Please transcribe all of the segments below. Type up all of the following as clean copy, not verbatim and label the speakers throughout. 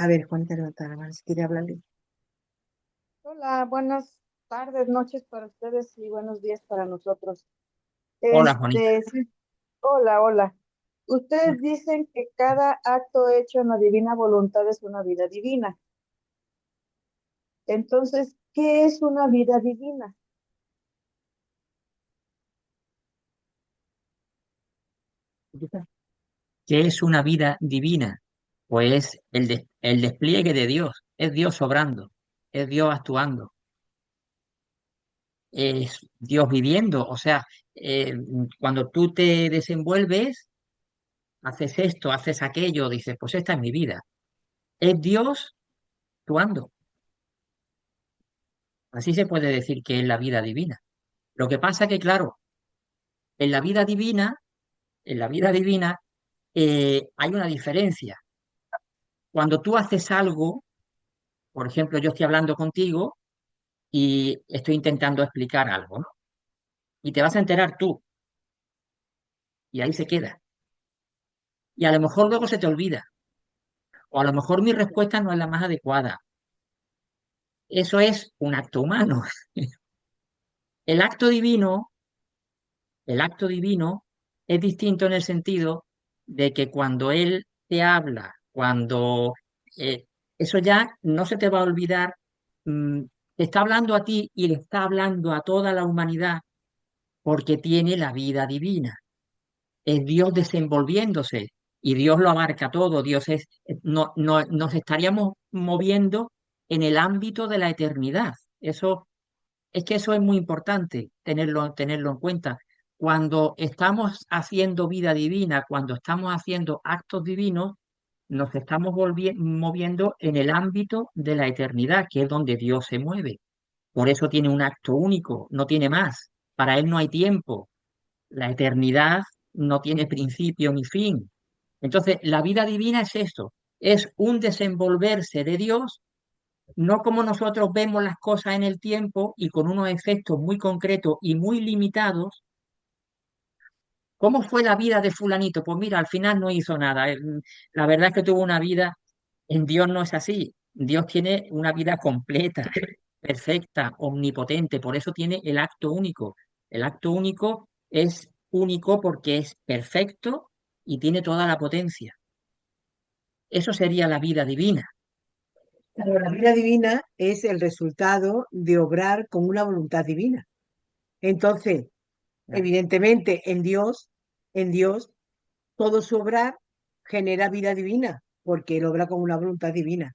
Speaker 1: A ver, Juanita, levanta la mano si quiere hablarle.
Speaker 2: Hola, buenas tardes, noches para ustedes y buenos días para nosotros.
Speaker 3: Hola, Juanita.
Speaker 2: Sí, hola, hola. Ustedes dicen que cada acto hecho en la divina voluntad es una vida divina. Entonces, ¿qué es una vida divina?
Speaker 3: ¿Qué es una vida divina? Pues el despliegue de Dios. Es Dios obrando, es Dios actuando, es Dios viviendo. O sea, eh, cuando tú te desenvuelves, haces esto, haces aquello, dices, pues esta es mi vida. Es Dios actuando. Así se puede decir que es la vida divina. Lo que pasa que, claro, en la vida divina, en la vida divina, hay una diferencia. Cuando tú haces algo, por ejemplo, yo estoy hablando contigo y estoy intentando explicar algo, ¿no? Y te vas a enterar tú, y ahí se queda. Y a lo mejor luego se te olvida, o a lo mejor mi respuesta no es la más adecuada. Eso es un acto humano. El acto divino, el acto divino es distinto en el sentido de que cuando Él te habla, cuando eh, eso ya no se te va a olvidar, mm, te está hablando a ti y le está hablando a toda la humanidad porque tiene la vida divina. Es Dios desenvolviéndose y Dios lo abarca todo. Dios es, no, nos estaríamos moviendo en el ámbito de la eternidad. Eso es que eso es muy importante tenerlo en cuenta. Cuando estamos haciendo vida divina, cuando estamos haciendo actos divinos, nos estamos moviendo en el ámbito de la eternidad, que es donde Dios se mueve. Por eso tiene un acto único, no tiene más. Para Él no hay tiempo. La eternidad no tiene principio ni fin. Entonces, la vida divina es esto, es un desenvolverse de Dios, no como nosotros vemos las cosas en el tiempo y con unos efectos muy concretos y muy limitados. ¿Cómo fue la vida de fulanito? Pues mira, al final no hizo nada. La verdad es que tuvo una vida, en Dios no es así. Dios tiene una vida completa, perfecta, omnipotente, por eso tiene el acto único. El acto único es único porque es perfecto y tiene toda la potencia. Eso sería la vida divina.
Speaker 1: Claro, la vida divina es el resultado de obrar con una voluntad divina. Entonces, evidentemente, en Dios, todo su obrar genera vida divina, porque Él obra con una voluntad divina.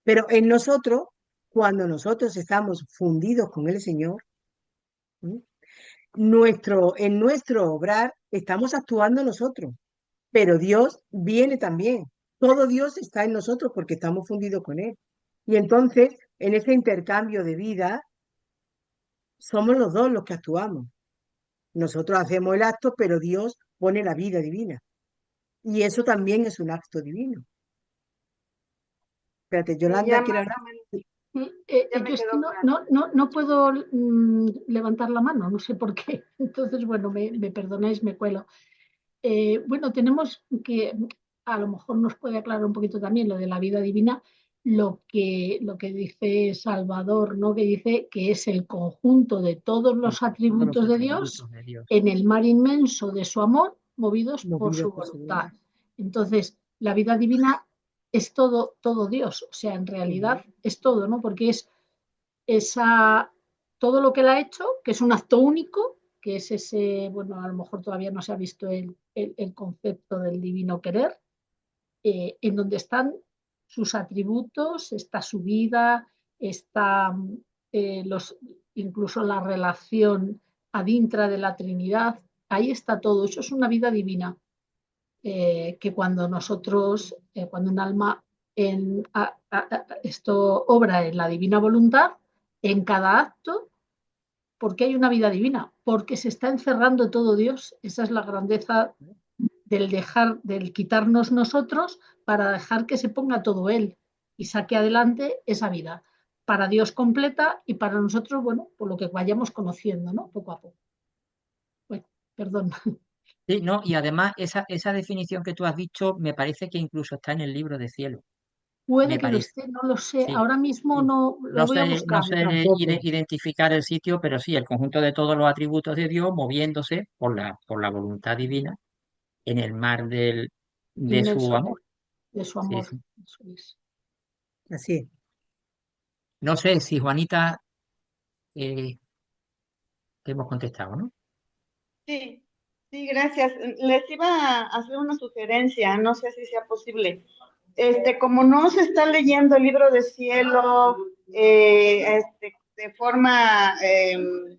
Speaker 1: Pero en nosotros, cuando nosotros estamos fundidos con el Señor, ¿m? En nuestro obrar estamos actuando nosotros, pero Dios viene también. Todo Dios está en nosotros porque estamos fundidos con Él. Y entonces, en ese intercambio de vida, somos los dos los que actuamos. Nosotros hacemos el acto, pero Dios pone la vida divina. Y eso también es un acto divino. Espérate,
Speaker 2: Sí,
Speaker 1: Yolanda, ¿quiere hablar?
Speaker 2: ya me
Speaker 4: Yo es que
Speaker 2: quedó claro.
Speaker 4: no puedo levantar la mano, no sé por qué. Entonces, bueno, me perdonáis, me cuelo. Bueno, tenemos que, a lo mejor nos puede aclarar un poquito también lo de la vida divina, lo que dice Salvador, ¿no? Que dice que es el conjunto de todos
Speaker 3: El
Speaker 4: los
Speaker 3: conjunto de los
Speaker 4: atributos de Dios
Speaker 3: atributos de Dios.
Speaker 4: en el mar inmenso de su amor, movidos por
Speaker 1: Movido
Speaker 4: su
Speaker 1: por su
Speaker 4: voluntad.
Speaker 1: voluntad.
Speaker 4: Entonces, la vida divina es todo, todo Dios, o sea, en
Speaker 1: Ujú.
Speaker 4: realidad es todo, ¿no? Porque es esa, todo lo que él ha hecho, que es un acto único, que es ese, bueno, a lo mejor todavía no se ha visto el concepto del divino querer, en donde están sus atributos, está su vida, está los, incluso la relación adintra de la Trinidad, ahí está todo, eso es una vida divina, que cuando nosotros, cuando un alma esto obra en la divina voluntad, en cada acto, porque hay una vida divina, porque se está encerrando todo Dios. Esa es la grandeza del dejar, del quitarnos nosotros para dejar que se ponga todo Él y saque adelante esa vida. Para Dios completa y para nosotros, bueno, por lo que vayamos conociendo, ¿no? Poco a poco. Bueno, perdón.
Speaker 3: Sí, no, y además esa definición que tú has dicho me parece que incluso está en el libro de cielo.
Speaker 4: Puede
Speaker 3: me
Speaker 4: que lo
Speaker 3: parece.
Speaker 4: esté, no lo sé.
Speaker 3: Sí,
Speaker 4: Ahora mismo
Speaker 3: sí.
Speaker 4: no lo
Speaker 3: No
Speaker 4: voy a
Speaker 3: sé, no
Speaker 4: buscar.
Speaker 3: sé
Speaker 1: Tampoco.
Speaker 3: identificar el sitio, pero sí, el conjunto de todos los atributos de Dios moviéndose por la voluntad divina en el mar de su
Speaker 4: Inmenso
Speaker 3: amor.
Speaker 4: de su
Speaker 3: Sí,
Speaker 4: amor.
Speaker 3: sí.
Speaker 4: Eso es.
Speaker 1: Así es.
Speaker 3: No sé si Juanita te hemos contestado, ¿no?
Speaker 2: Sí, sí, gracias. Les iba a hacer una sugerencia, no sé si sea posible. Como no se está leyendo el libro de cielo de forma el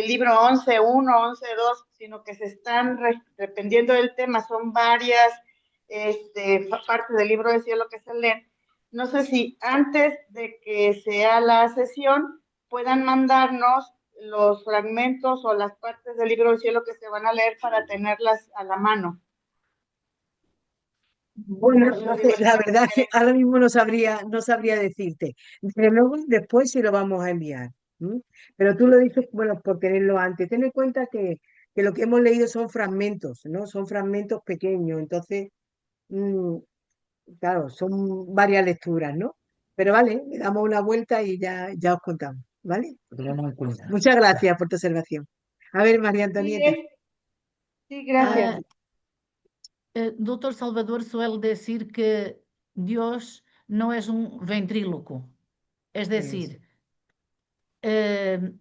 Speaker 2: libro 11.1, 11.2, sino que se están dependiendo del tema, son varias partes del libro de cielo que se leen. No sé si antes de que sea la sesión puedan mandarnos los fragmentos o las partes del libro del cielo que se van a leer para tenerlas a la mano.
Speaker 1: Bueno,
Speaker 2: Eso
Speaker 1: no
Speaker 2: digo,
Speaker 1: sé,
Speaker 2: es
Speaker 1: la
Speaker 2: una
Speaker 1: verdad que
Speaker 2: sugerencia.
Speaker 1: ahora mismo no sabría decirte. Desde luego, después sí lo vamos a enviar. ¿M? Pero tú lo dices, bueno, por tenerlo antes. Ten en cuenta que lo que hemos leído son fragmentos, ¿no? Son fragmentos pequeños. Entonces, mm, claro, son varias lecturas, ¿no? Pero vale, le damos una vuelta y ya os contamos, ¿vale?
Speaker 3: Lo tenemos en cuenta.
Speaker 1: Muchas gracias por tu observación. A ver, María
Speaker 2: Sí,
Speaker 1: Antonieta.
Speaker 2: sí,
Speaker 1: Ah,
Speaker 2: gracias.
Speaker 4: Dr. Salvador suele decir que Dios no es un ventríloco. Es
Speaker 1: eso.
Speaker 4: decir, eh,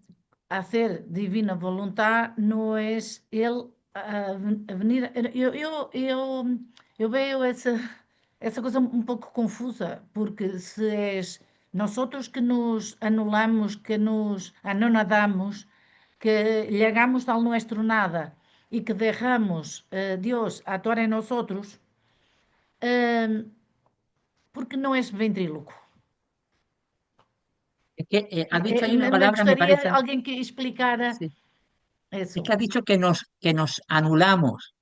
Speaker 4: hacer divina voluntad no es Él venir. Eu veo essa coisa um pouco confusa, porque se és nosotros que nos anulamos, que nos anonadamos, que llegamos al nuestro nada y que dejamos Dios actuar en nosotros, porque no es ventríloco.
Speaker 3: Es que has dicho ahí una
Speaker 4: Me
Speaker 3: palabra, me
Speaker 4: gustaría
Speaker 3: parece,
Speaker 4: alguien que explicara
Speaker 3: sí. Es
Speaker 4: eso.
Speaker 3: que has dicho que nos anulamos,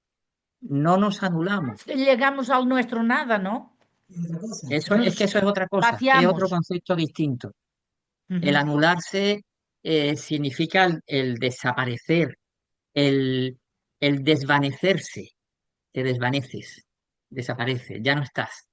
Speaker 3: no nos anulamos.
Speaker 4: Llegamos al nuestro nada, ¿no?
Speaker 1: Otra cosa.
Speaker 3: Eso es que
Speaker 4: Nos
Speaker 3: eso es otra cosa, es otro
Speaker 4: vaciamos.
Speaker 3: concepto distinto. El
Speaker 4: Ujú.
Speaker 3: anularse significa el desaparecer, el, el desvanecerse, te desvaneces, desapareces, ya no estás.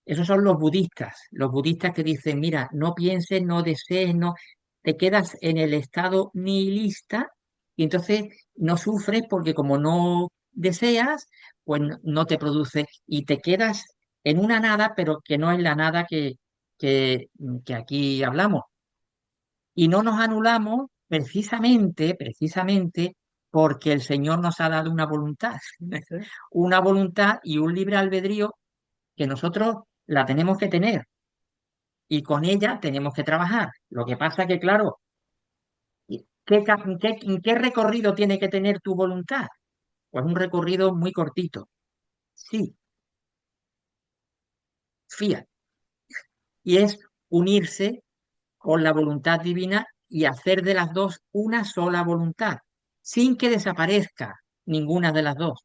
Speaker 3: Esos son los budistas que dicen, mira, no pienses, no desees, no, te quedas en el estado nihilista y entonces no sufres porque como no deseas, pues no te produce y te quedas en una nada, pero que no es la nada que aquí hablamos. Y no nos anulamos precisamente porque el Señor nos ha dado una voluntad, una voluntad y un libre albedrío que nosotros la tenemos que tener y con ella tenemos que trabajar. Lo que pasa que, claro, en qué recorrido tiene que tener tu voluntad? Pues un recorrido muy cortito. Sí, fía. Y es unirse con la voluntad divina y hacer de las dos una sola voluntad, sin que desaparezca ninguna de las dos.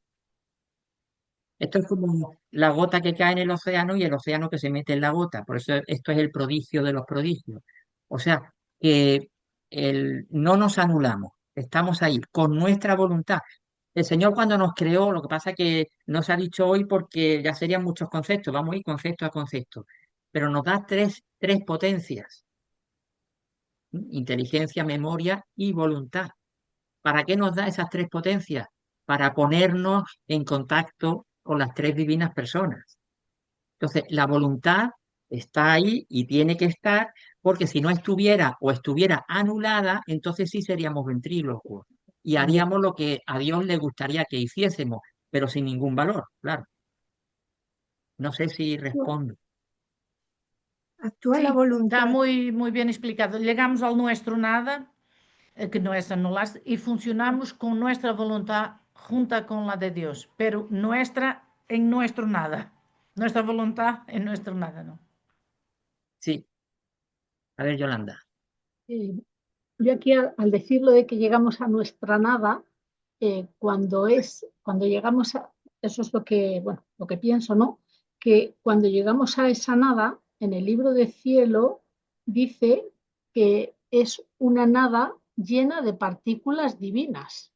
Speaker 3: Esto es como la gota que cae en el océano y el océano que se mete en la gota. Por eso esto es el prodigio de los prodigios. O sea, que no nos anulamos, estamos ahí con nuestra voluntad. El Señor cuando nos creó, lo que pasa es que no se ha dicho hoy porque ya serían muchos conceptos, vamos a ir concepto a concepto, pero nos da tres potencias, inteligencia, memoria y voluntad. ¿Para qué nos da esas tres potencias? Para ponernos en contacto con las tres divinas personas. Entonces, la voluntad está ahí y tiene que estar, porque si no estuviera o estuviera anulada, entonces sí seríamos ventrílocos y haríamos lo que a Dios le gustaría que hiciésemos, pero sin ningún valor, claro. No sé si respondo.
Speaker 1: Actúa la
Speaker 4: Sí, está
Speaker 1: voluntad.
Speaker 4: muy bien explicado. Llegamos al nuestro nada, que no es anularse, y funcionamos con nuestra voluntad junta con la de Dios, pero nuestra en nuestro nada. Nuestra voluntad en nuestro nada, ¿no?
Speaker 3: Sí, a ver, Yolanda.
Speaker 4: Eh, yo aquí al decirlo de que llegamos a nuestra nada, cuando llegamos a, eso es lo que, bueno, lo que pienso, ¿no? Que cuando llegamos a esa nada, en el libro de cielo dice que es una nada llena de partículas divinas,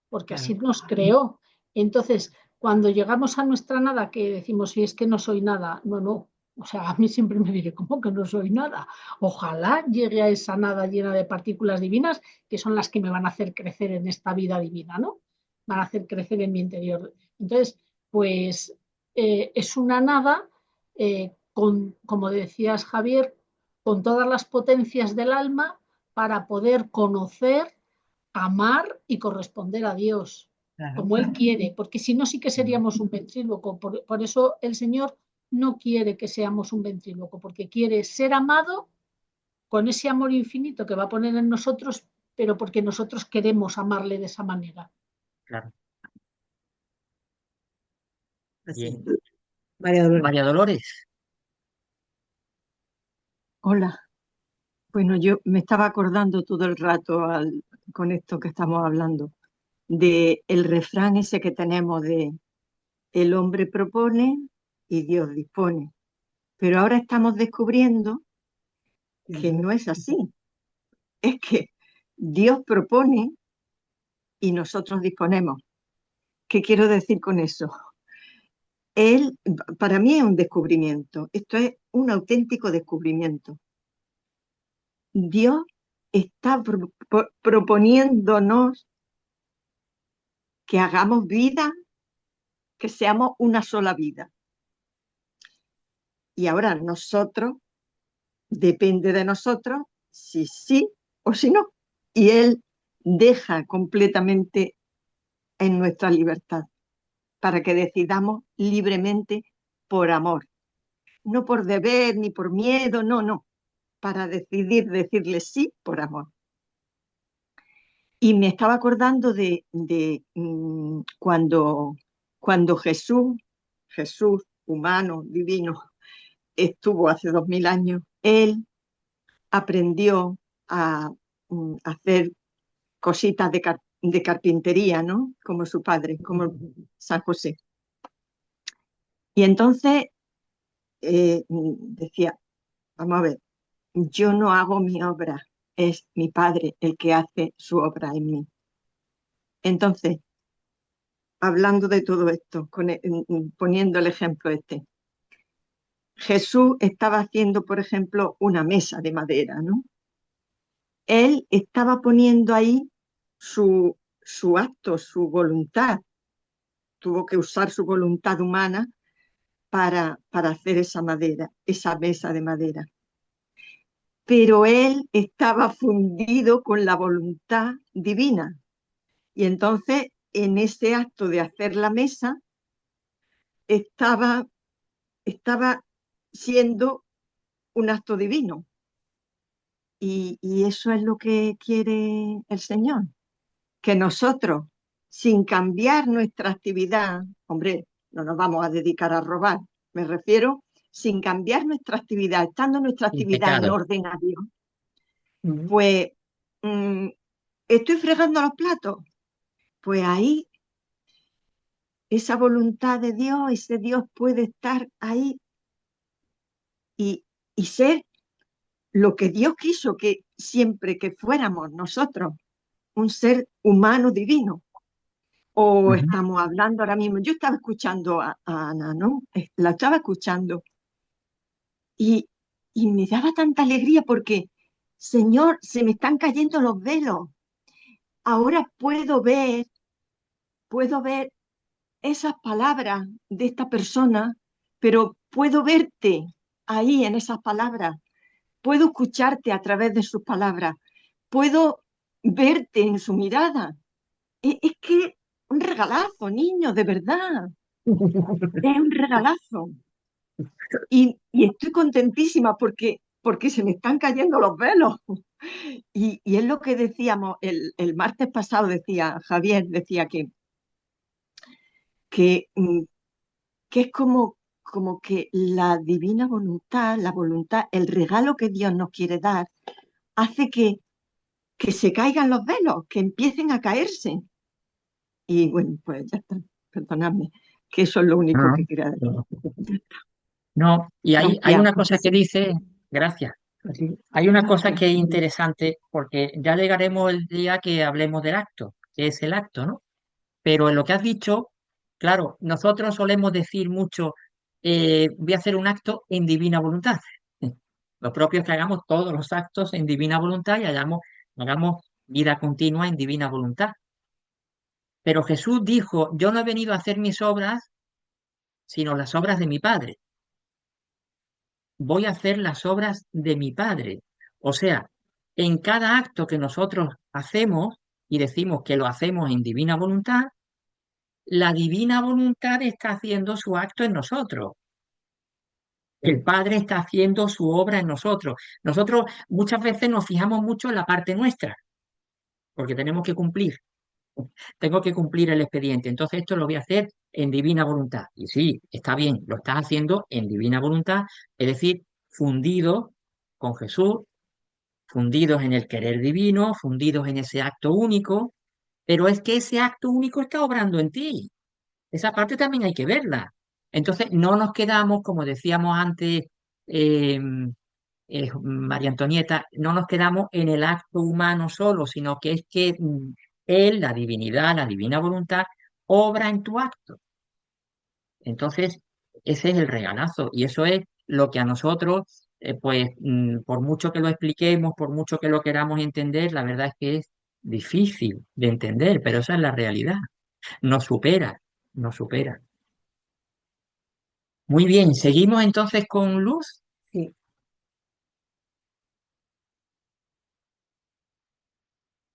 Speaker 4: porque así
Speaker 3: Claro.
Speaker 4: nos creó. Entonces, cuando llegamos a nuestra nada, que decimos, si es que no soy nada, no, no. O sea, a mí siempre me diré, ¿cómo que no soy nada? Ojalá llegue a esa nada llena de partículas divinas, que son las que me van a hacer crecer en esta vida divina, ¿no? Van a hacer crecer en mi interior. Entonces, pues es una nada, como decías Javier, con todas las potencias del alma para poder conocer, amar y corresponder a Dios
Speaker 1: Claro.
Speaker 4: como Él quiere, porque si no sí que seríamos un ventríloco. Por eso el Señor no quiere que seamos un ventríloco, porque quiere ser amado con ese amor infinito que va a poner en nosotros, pero porque nosotros queremos amarle de esa manera.
Speaker 3: Claro.
Speaker 1: Así
Speaker 3: Bien.
Speaker 1: es. María Dolores.
Speaker 3: María Dolores,
Speaker 5: Hola. Bueno, yo me estaba acordando todo el rato con esto que estamos hablando, de el refrán ese que tenemos de el hombre propone y Dios dispone. Pero ahora estamos descubriendo que no es así. Es que Dios propone y nosotros disponemos. ¿Qué quiero decir con eso? Él, para mí es un descubrimiento. Esto es un auténtico descubrimiento. Dios está proponiéndonos que hagamos vida, que seamos una sola vida. Y ahora nosotros, depende de nosotros, si sí o si no. Y Él deja completamente en nuestra libertad para que decidamos libremente por amor. No por deber ni por miedo, no, no. Para decidir decirle sí por amor. Y me estaba acordando de cuando Jesús humano, divino, estuvo hace 2000 años, él aprendió a hacer cositas de carpintería, ¿no? Como su padre, como San José. Y entonces decía, vamos a ver, yo no hago mi obra, es mi padre el que hace su obra en mí. Entonces, hablando de todo esto, poniendo el ejemplo este, Jesús estaba haciendo, por ejemplo, una mesa de madera, ¿no? Él estaba poniendo ahí su acto, su voluntad. Tuvo que usar su voluntad humana para hacer esa madera, esa mesa de madera. Pero él estaba fundido con la voluntad divina. Y entonces, en ese acto de hacer la mesa, estaba siendo un acto divino. Y eso es lo que quiere el Señor, que nosotros, sin cambiar nuestra actividad, hombre, no nos vamos a dedicar a robar, me refiero, sin cambiar nuestra actividad, estando nuestra
Speaker 3: sin
Speaker 5: actividad en
Speaker 3: pecado.
Speaker 5: orden a Dios, pues estoy fregando los platos, pues ahí esa voluntad de Dios, ese Dios puede estar ahí y, y ser lo que Dios quiso que siempre que fuéramos nosotros, un ser humano divino. O estamos hablando ahora mismo, yo estaba escuchando a Ana, ¿no? La estaba escuchando y, y me daba tanta alegría porque, Señor, se me están cayendo los velos. Ahora puedo ver esas palabras de esta persona, pero puedo verte ahí en esas palabras, puedo escucharte a través de sus palabras, puedo verte en su mirada. Es que un regalazo, niño, de verdad, es un regalazo. Y estoy contentísima porque se me están cayendo los velos. Y es lo que decíamos, el martes pasado decía, Javier decía que, mm, que es como que la divina voluntad, la voluntad, el regalo que Dios nos quiere dar, hace que se caigan los velos, que empiecen a caerse. Y bueno, pues ya está, perdonadme, que eso es lo único
Speaker 3: No,
Speaker 5: que quería decir.
Speaker 3: no. No, y hay
Speaker 5: Gracias.
Speaker 3: una cosa que dice, gracias, sí, hay una cosa que es interesante porque ya llegaremos el día que hablemos del acto, que es el acto, ¿no? Pero en lo que has dicho, Claro, nosotros solemos decir mucho, voy a hacer un acto en divina voluntad. Lo propio es que hagamos todos los actos en divina voluntad y hagamos vida continua en divina voluntad. Pero Jesús dijo, yo no he venido a hacer mis obras, sino las obras de mi Padre. Voy a hacer las obras de mi Padre. O sea, en cada acto que nosotros hacemos y decimos que lo hacemos en divina voluntad, la divina voluntad está haciendo su acto en nosotros. El Padre está haciendo su obra en nosotros. Nosotros muchas veces nos fijamos mucho en la parte nuestra, porque tenemos que cumplir. Tengo que cumplir el expediente. Entonces esto lo voy a hacer en divina voluntad. Y sí, está bien, lo estás haciendo en divina voluntad, es decir, fundido con Jesús, fundidos en el querer divino, fundidos en ese acto único, pero es que ese acto único está obrando en ti. Esa parte también hay que verla. Entonces, no nos quedamos, como decíamos antes, eh, María Antonieta, no nos quedamos en el acto humano solo, sino que es que Él, la divinidad, la divina voluntad, obra en tu acto. Entonces, ese es el regalazo y eso es lo que a nosotros, pues, por mucho que lo expliquemos, por mucho que lo queramos entender, la verdad es que es difícil de entender, pero esa es la realidad. Nos supera, nos supera. Muy bien, seguimos entonces con Luz.
Speaker 1: Sí,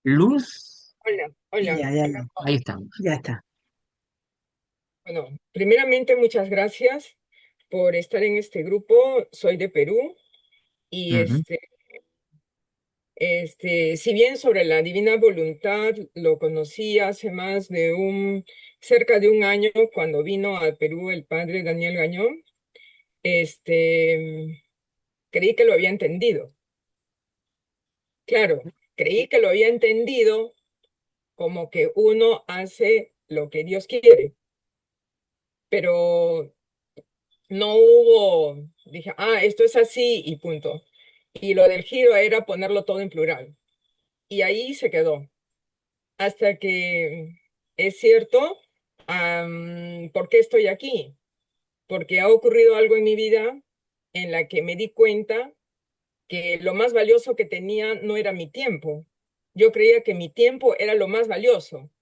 Speaker 3: Luz,
Speaker 6: Hola, hola.
Speaker 1: ya, ya, ya,
Speaker 3: ahí estamos.
Speaker 1: ya está.
Speaker 6: Bueno, primeramente muchas gracias por estar en este grupo. Soy de Perú y
Speaker 3: Ujú.
Speaker 6: si bien sobre la divina voluntad lo conocí hace cerca de un año cuando vino al Perú el padre Daniel Gañón, creí que lo había entendido. Claro, creí que lo había entendido como que uno hace lo que Dios quiere, pero no dije, esto es así y punto. Y lo del giro era ponerlo todo en plural. Y ahí se quedó. Hasta que es cierto, ¿por qué estoy aquí? Porque ha ocurrido algo en mi vida en la que me di cuenta que lo más valioso que tenía no era mi tiempo. Yo creía que mi tiempo era lo más valioso.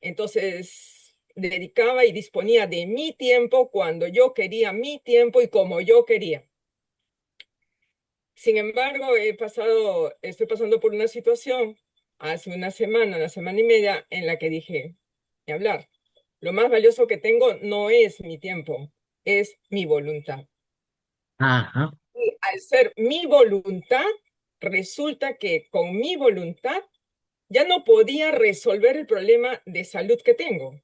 Speaker 6: Entonces, dedicaba y disponía de mi tiempo cuando yo quería mi tiempo y como yo quería. Sin embargo, estoy pasando por una situación hace una semana y media, en la que dije, ni hablar, lo más valioso que tengo no es mi tiempo, es mi voluntad.
Speaker 3: Ajá.
Speaker 6: Y al ser mi voluntad, resulta que con mi voluntad ya no podía resolver el problema de salud que tengo.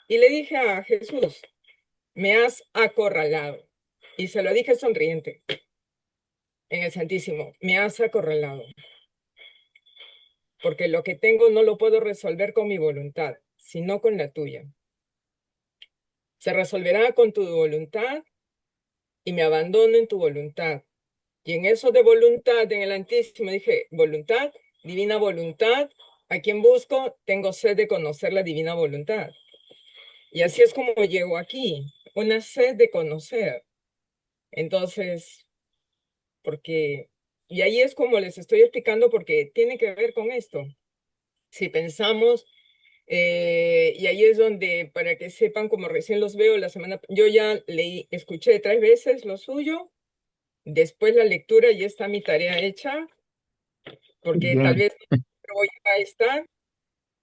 Speaker 6: Y le dije a Jesús, me has acorralado. Y se lo dije sonriente en el Santísimo, me has acorralado. Porque lo que tengo no lo puedo resolver con mi voluntad, sino con la tuya. Se resolverá con tu voluntad y me abandono en tu voluntad. Y en eso de voluntad, en el Antísimo, dije, voluntad, divina voluntad, ¿a quién busco? Tengo sed de conocer la divina voluntad. Y así es como llego aquí, una sed de conocer. Entonces, y ahí es como les estoy explicando, porque tiene que ver con esto. Si pensamos, y ahí es donde, para que sepan, como recién los veo, yo ya escuché 3 veces lo suyo, después la lectura, ya está mi tarea hecha, porque tal
Speaker 3: Bien.
Speaker 6: vez no voy a estar,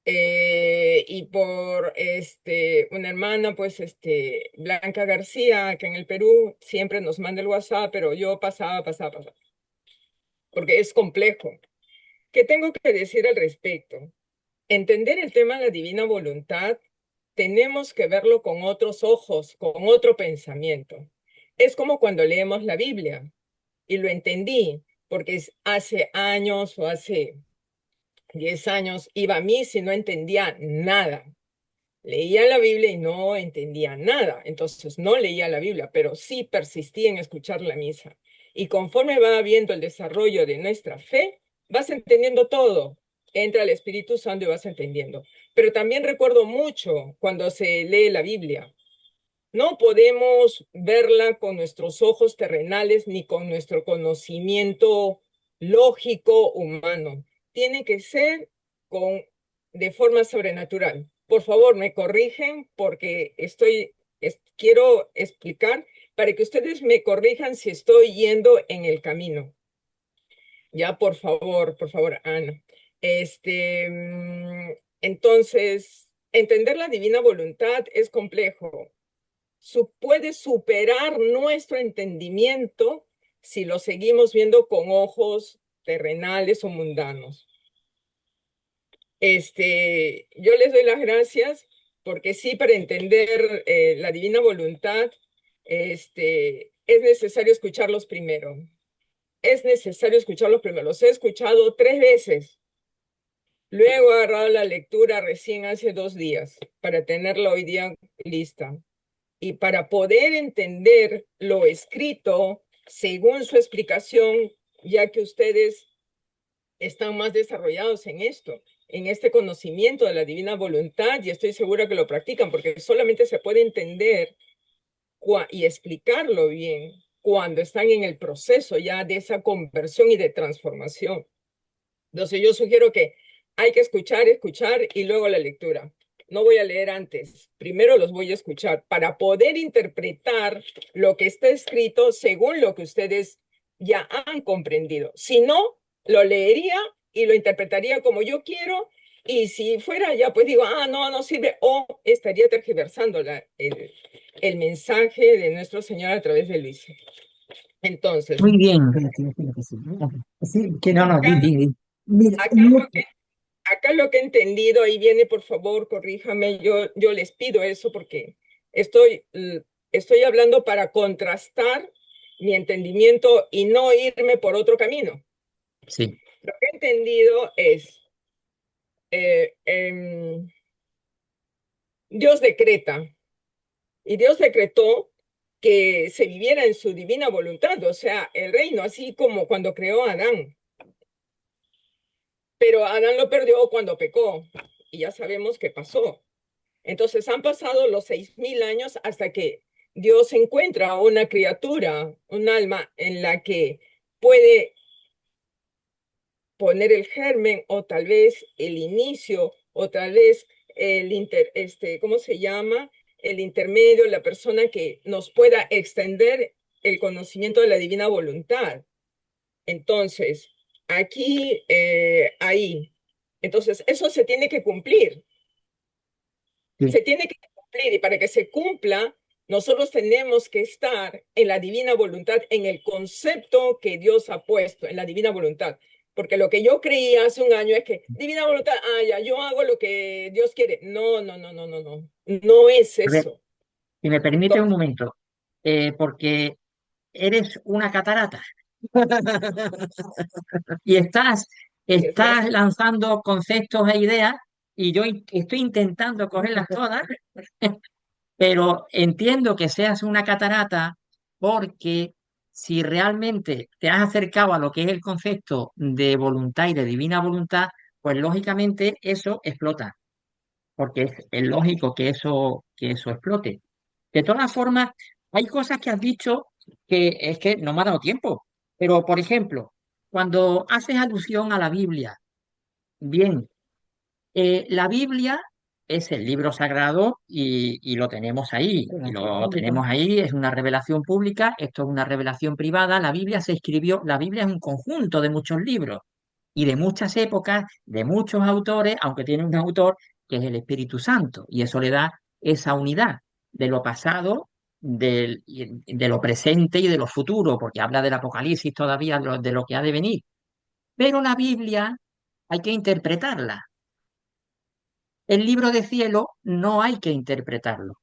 Speaker 6: y por una hermana, pues Blanca García, que en el Perú siempre nos manda el WhatsApp, pero yo pasaba, porque es complejo. ¿Qué tengo que decir al respecto? Entender el tema de la divina voluntad, tenemos que verlo con otros ojos, con otro pensamiento. Es como cuando leemos la Biblia, y lo entendí, porque hace años o hace 10 años iba a misa y no entendía nada. Leía la Biblia y no entendía nada. Entonces no leía la Biblia, pero sí persistí en escuchar la misa. Y conforme va viendo el desarrollo de nuestra fe, vas entendiendo todo. entra el Espíritu Santo y vas entendiendo. Pero también recuerdo mucho cuando se lee la Biblia. No podemos verla con nuestros ojos terrenales ni con nuestro conocimiento lógico humano. Tiene que ser de forma sobrenatural. Por favor, me corrigen porque quiero explicar para que ustedes me corrijan si estoy yendo en el camino. Ya, por favor, Ana. Entonces, entender la divina voluntad es complejo. Puede superar nuestro entendimiento si lo seguimos viendo con ojos terrenales o mundanos. Yo les doy las gracias porque sí, para entender la divina voluntad, es necesario escucharlos primero. Es necesario escucharlos primero. Los he escuchado 3 veces. Luego he agarrado la lectura recién hace 2 días para tenerla hoy día lista. Y para poder entender lo escrito según su explicación, ya que ustedes están más desarrollados en esto, en este conocimiento de la divina voluntad, y estoy segura que lo practican, porque solamente se puede entender y explicarlo bien cuando están en el proceso ya de esa conversión y de transformación. Entonces yo sugiero que hay que escuchar y luego la lectura. No voy a leer antes, primero los voy a escuchar para poder interpretar lo que está escrito según lo que ustedes ya han comprendido. Si no, lo leería y lo interpretaría como yo quiero, y si fuera ya, pues digo, no sirve, o estaría tergiversando el mensaje de nuestro Señor a través de Luis. Entonces,
Speaker 3: Muy bien. Sí, que no, Mira,
Speaker 6: acá lo que he entendido, ahí viene, por favor, corríjame, yo les pido eso porque estoy hablando para contrastar mi entendimiento y no irme por otro camino.
Speaker 3: sí,
Speaker 6: Lo que he entendido es, Dios decreta, y Dios decretó que se viviera en su divina voluntad, o sea, el reino, así como cuando creó a Adán. Pero Adán lo perdió cuando pecó, y ya sabemos qué pasó. Entonces han pasado los 6.000 años hasta que Dios encuentra una criatura, un alma en la que puede poner el germen o tal vez el inicio o tal vez ¿cómo se llama? El intermedio, la persona que nos pueda extender el conocimiento de la divina voluntad. Entonces, aquí, ahí. Entonces, eso se tiene que cumplir.
Speaker 3: sí.
Speaker 6: Se tiene que cumplir, y para que se cumpla, nosotros tenemos que estar en la divina voluntad, en el concepto que Dios ha puesto, en la divina voluntad. Porque lo que yo creía hace un año es que divina voluntad, ya, yo hago lo que Dios quiere. No, no, no, no, no, no. No es
Speaker 3: A ver,
Speaker 6: eso.
Speaker 3: si me permite un
Speaker 6: Entonces,
Speaker 3: momento, porque eres una catarata y estás
Speaker 6: gracias.
Speaker 3: lanzando conceptos e ideas y yo estoy intentando cogerlas todas, pero entiendo que seas una catarata porque si realmente te has acercado a lo que es el concepto de voluntad y de divina voluntad, pues lógicamente eso explota, porque es lógico que eso explote. De todas formas, hay cosas que has dicho que es que no me ha dado tiempo, pero por ejemplo, cuando haces alusión a la Biblia, bien, la Biblia es el libro sagrado y lo tenemos ahí. Y lo tenemos ahí, es una revelación pública, esto es una revelación privada. La Biblia se escribió, la Biblia es un conjunto de muchos libros y de muchas épocas, de muchos autores, aunque tiene un autor que es el Espíritu Santo. Y eso le da esa unidad de lo pasado, de lo presente y de lo futuro, porque habla del Apocalipsis todavía, de lo que ha de venir. Pero la Biblia hay que interpretarla. El libro de cielo no hay que interpretarlo.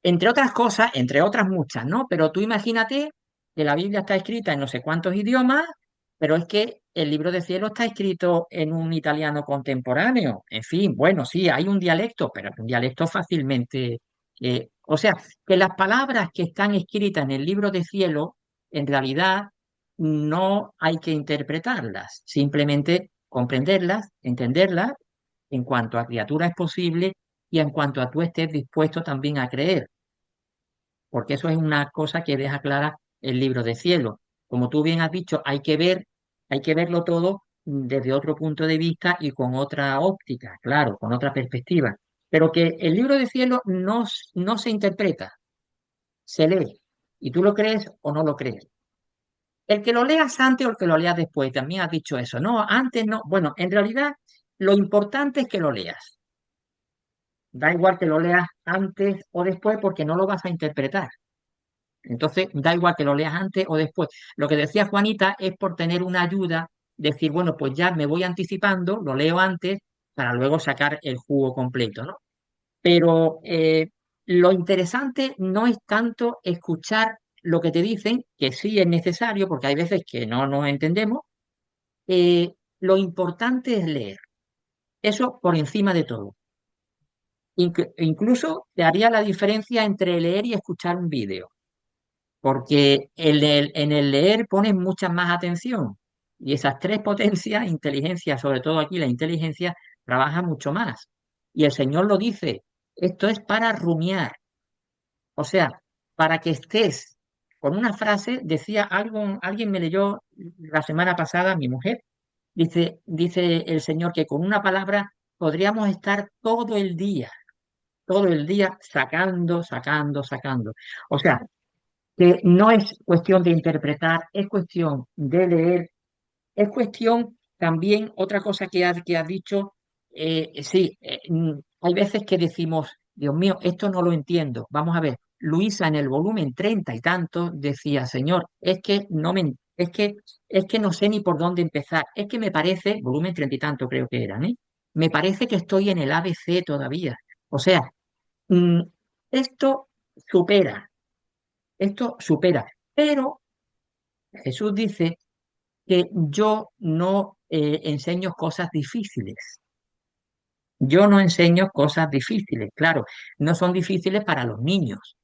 Speaker 3: Entre otras cosas, entre otras muchas, ¿no? Pero tú imagínate que la Biblia está escrita en no sé cuántos idiomas, pero es que el libro de cielo está escrito en un italiano contemporáneo. En fin, bueno, sí, hay un dialecto, pero es un dialecto fácilmente... o sea, que las palabras que están escritas en el libro de cielo, en realidad no hay que interpretarlas, simplemente comprenderlas, entenderlas, en cuanto a criatura es posible y en cuanto a tú estés dispuesto también a creer, porque eso es una cosa que deja clara el libro de cielo. Como tú bien has dicho, hay que verlo todo desde otro punto de vista y con otra óptica, claro, con otra perspectiva. Pero que el libro de cielo no se interpreta, se lee. Y tú lo crees o no lo crees. El que lo leas antes o el que lo leas después, también has dicho eso. No, antes no. Bueno, en realidad lo importante es que lo leas. Da igual que lo leas antes o después porque no lo vas a interpretar. Entonces, da igual que lo leas antes o después. Lo que decía Juanita es por tener una ayuda, decir, bueno, pues ya me voy anticipando, lo leo antes para luego sacar el jugo completo, ¿no? Pero lo interesante no es tanto escuchar lo que te dicen, que sí es necesario, porque hay veces que no nos entendemos. Lo importante es leer. Eso por encima de todo. Incluso te haría la diferencia entre leer y escuchar un vídeo, porque en el leer pones mucha más atención y esas tres potencias, inteligencia, sobre todo aquí la inteligencia, trabaja mucho más. Y el Señor lo dice, esto es para rumiar, o sea, para que estés con una frase, decía algo, alguien me leyó la semana pasada, mi mujer, dice el Señor que con una palabra podríamos estar todo el día sacando, sacando, sacando. O sea, que no es cuestión de interpretar, es cuestión de leer, es cuestión también, otra cosa que has dicho, sí, hay veces que decimos, Dios mío, esto no lo entiendo. Vamos a ver, Luisa en el volumen 30 y tanto decía, Señor, es que no sé ni por dónde empezar. Es que me parece, volumen 30 y tanto creo que eran, ¿eh? Me parece que estoy en el ABC todavía. O sea, mm, esto supera, esto supera. Pero Jesús dice que yo no enseño cosas difíciles. Yo no enseño cosas difíciles. Claro, no son difíciles para los niños,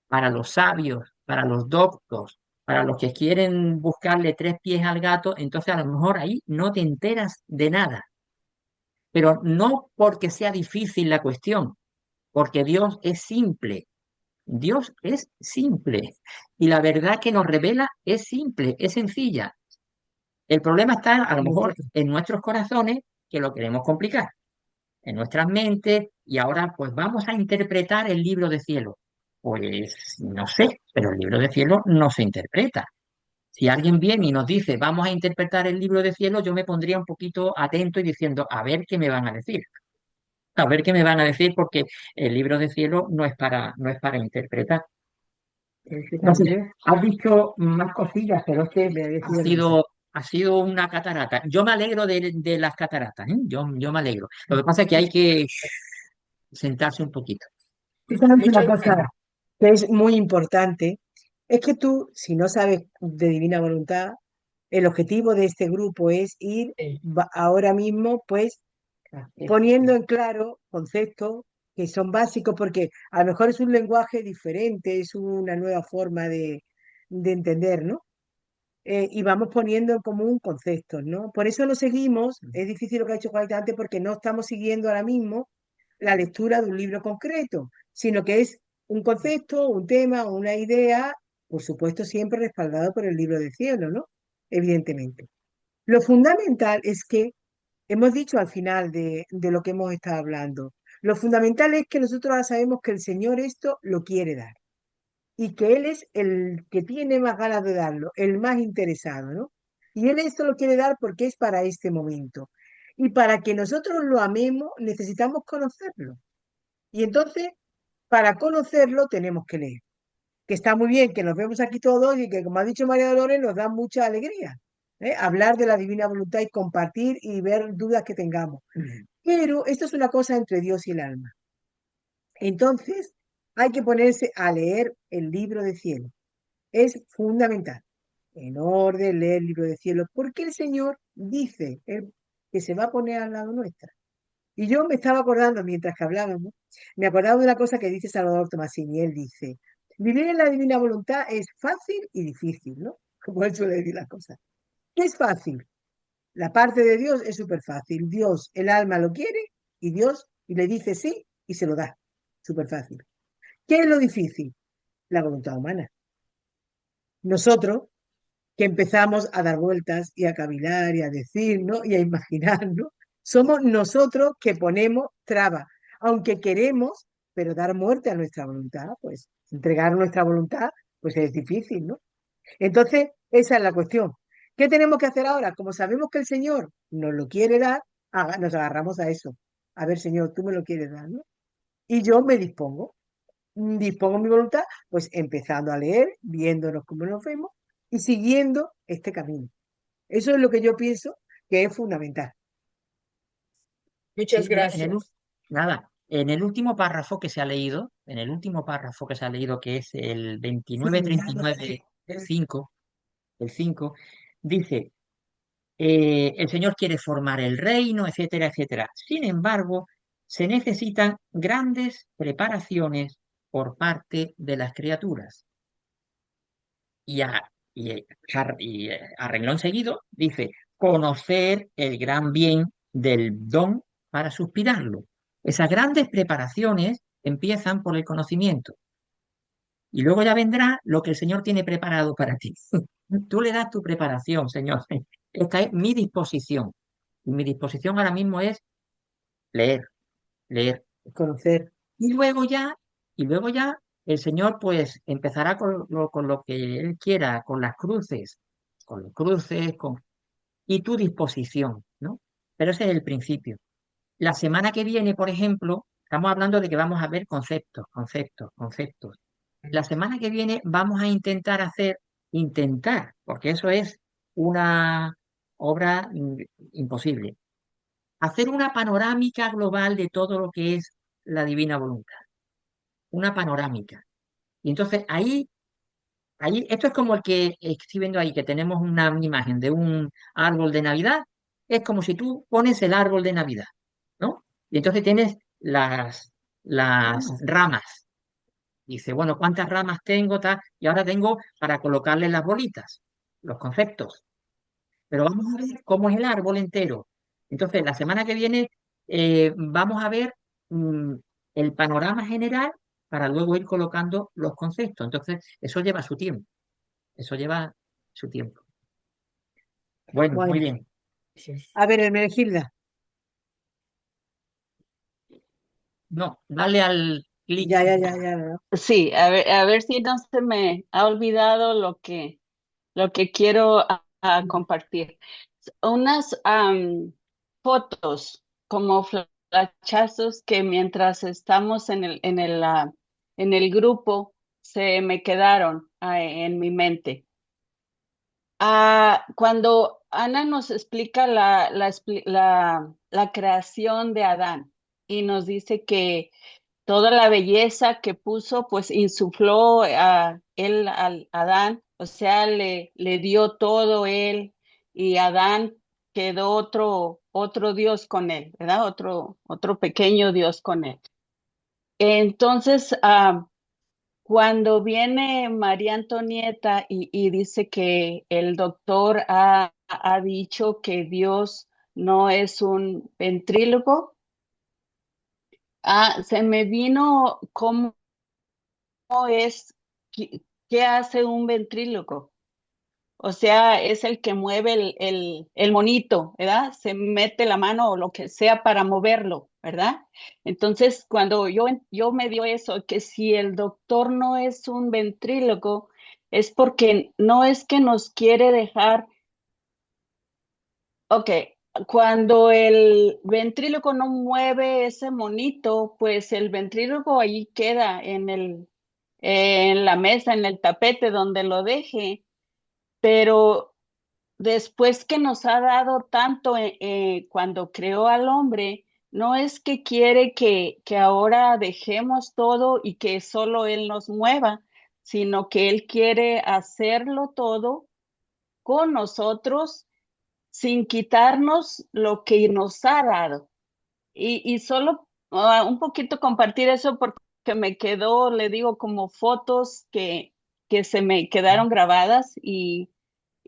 Speaker 3: para los sabios, para los doctos, para los que quieren buscarle tres pies al gato, entonces a lo mejor ahí no te enteras de nada. Pero no porque sea difícil la cuestión, porque Dios es simple. Dios es simple. Y la verdad que nos revela es simple, es sencilla. El problema está a lo mejor en nuestros corazones que lo queremos complicar, en nuestras mentes, y ahora pues vamos a interpretar el libro de cielo. Pues no sé, pero el libro de cielo no se interpreta. Si alguien viene y nos dice, vamos a interpretar el libro de cielo, yo me pondría un poquito atento y diciendo, a ver qué me van a decir. A ver qué me van a decir, porque el libro de cielo no es para interpretar. No sé, has dicho más cosillas, pero es que ha sido una catarata. Yo me alegro de las cataratas, ¿eh? Yo me alegro. Lo que pasa es que hay que sentarse un poquito.
Speaker 1: Tú sabes una
Speaker 6: Muchas
Speaker 1: cosa que es muy importante, es que tú, si no sabes de divina voluntad, el objetivo de este grupo es ir
Speaker 6: gracias.
Speaker 1: ahora mismo, pues, poniendo en claro conceptos que son básicos, porque a lo mejor es un lenguaje diferente, es una nueva forma de entender, ¿no? Y vamos poniendo en común conceptos, ¿no? Por eso lo seguimos, es difícil lo que ha hecho Juanita antes porque no estamos siguiendo ahora mismo la lectura de un libro concreto, sino que es un concepto, un tema, una idea, por supuesto siempre respaldado por el libro de cielo, ¿no? Evidentemente. Lo fundamental es que, hemos dicho al final de lo que hemos estado hablando, lo fundamental es que nosotros ahora sabemos que el Señor esto lo quiere dar y que Él es el que tiene más ganas de darlo, el más interesado, ¿no? Y Él esto lo quiere dar porque es para este momento. Y para que nosotros lo amemos, necesitamos conocerlo. Y entonces, para conocerlo, tenemos que leer. Que está muy bien, que nos vemos aquí todos y que, como ha dicho María Dolores, nos da mucha alegría. Hablar de la divina voluntad y compartir y ver dudas que tengamos. Pero esto es una cosa entre Dios y el alma. Entonces, hay que ponerse a leer el libro de cielo. Es fundamental. En orden, leer el libro de cielo, porque el Señor dice que se va a poner al lado nuestra. Y yo me estaba acordando mientras que hablábamos, me acordaba de una cosa que dice Salvador Tomasini. Él dice, vivir en la divina voluntad es fácil y difícil, ¿no? Como él suele decir las cosas. ¿Qué es fácil? La parte de Dios es súper fácil. Dios, el alma lo quiere y Dios y le dice sí y se lo da. Súper fácil. ¿Qué es lo difícil? La voluntad humana. Nosotros que empezamos a dar vueltas y a cavilar y a decir, ¿no? Y a imaginar, ¿no? Somos nosotros que ponemos trabas, aunque queremos, pero dar muerte a nuestra voluntad, pues entregar nuestra voluntad, pues es difícil, ¿no? Entonces, esa es la cuestión. ¿Qué tenemos que hacer ahora? Como sabemos que el Señor nos lo quiere dar, nos agarramos a eso. A ver, Señor, tú me lo quieres dar, ¿no? Y yo me dispongo mi voluntad, pues empezando a leer, viéndonos cómo nos vemos y siguiendo este camino. Eso es lo que yo pienso que es fundamental.
Speaker 6: Muchas
Speaker 3: Sí, mira, en
Speaker 6: gracias.
Speaker 3: nada, en el último párrafo que se ha leído, en el último párrafo que se ha leído, que es el
Speaker 1: Sí,
Speaker 3: 29-39, el 5 dice, el Señor quiere formar el reino, etcétera, etcétera. Sin embargo, se necesitan grandes preparaciones por parte de las criaturas. Y a renglón seguido dice, conocer el gran bien del don para suspirarlo. Esas grandes preparaciones empiezan por el conocimiento y luego ya vendrá lo que el Señor tiene preparado para ti. Tú le das tu preparación, Señor. Esta es mi disposición. Y mi disposición ahora mismo es leer, leer.
Speaker 1: conocer.
Speaker 3: Y luego ya, y luego ya el Señor pues empezará con lo que Él quiera, con los cruces, y tu disposición, ¿no? Pero ese es el principio. La semana que viene, por ejemplo, estamos hablando de que vamos a ver conceptos, conceptos, conceptos. La semana que viene vamos a intentar, porque eso es una obra imposible, hacer una panorámica global de todo lo que es la divina voluntad, una panorámica. Y entonces ahí, esto es como el que estoy viendo ahí, que tenemos una imagen de un árbol de Navidad, es como si tú pones el árbol de Navidad, ¿no? Y entonces tienes las ramas. Dice, bueno, ¿cuántas ramas tengo? Tal? Y ahora tengo para colocarle las bolitas, los conceptos. Pero vamos a ver cómo es el árbol entero. Entonces, la semana que viene vamos a ver mm, el panorama general para luego ir colocando los conceptos. Entonces, eso lleva su tiempo. Eso lleva su tiempo. Bueno, muy
Speaker 1: Bueno,
Speaker 3: bien.
Speaker 6: Gracias.
Speaker 1: a ver, Hermenegilda,
Speaker 3: No, dale al clic.
Speaker 1: ya.
Speaker 7: Sí, a ver si no se me ha olvidado lo que quiero compartir. Unas fotos como flashazos que mientras estamos en el grupo se me quedaron en mi mente. Cuando Ana nos explica la creación de Adán y nos dice que toda la belleza que puso, pues insufló a él al Adán, o sea, le dio todo él y Adán quedó otro Dios con él, ¿verdad? Otro pequeño Dios con él. Entonces, cuando viene María Antonieta y dice que el doctor ha dicho que Dios no es un ventrílogo, se me vino cómo es, qué hace un ventríloco. O sea, es el que mueve el monito, ¿verdad? Se mete la mano o lo que sea para moverlo, ¿verdad? Entonces, cuando yo me dio eso, que si el doctor no es un ventríloco, es porque no es que nos quiere dejar, ok, cuando el ventríloco no mueve ese monito, pues el ventríloco ahí queda en la mesa, en el tapete donde lo deje, pero después que nos ha dado tanto cuando creó al hombre, no es que quiere que ahora dejemos todo y que solo Él nos mueva, sino que Él quiere hacerlo todo con nosotros sin quitarnos lo que nos ha dado. Y solo un poquito compartir eso porque me quedó, le digo, como fotos que se me quedaron grabadas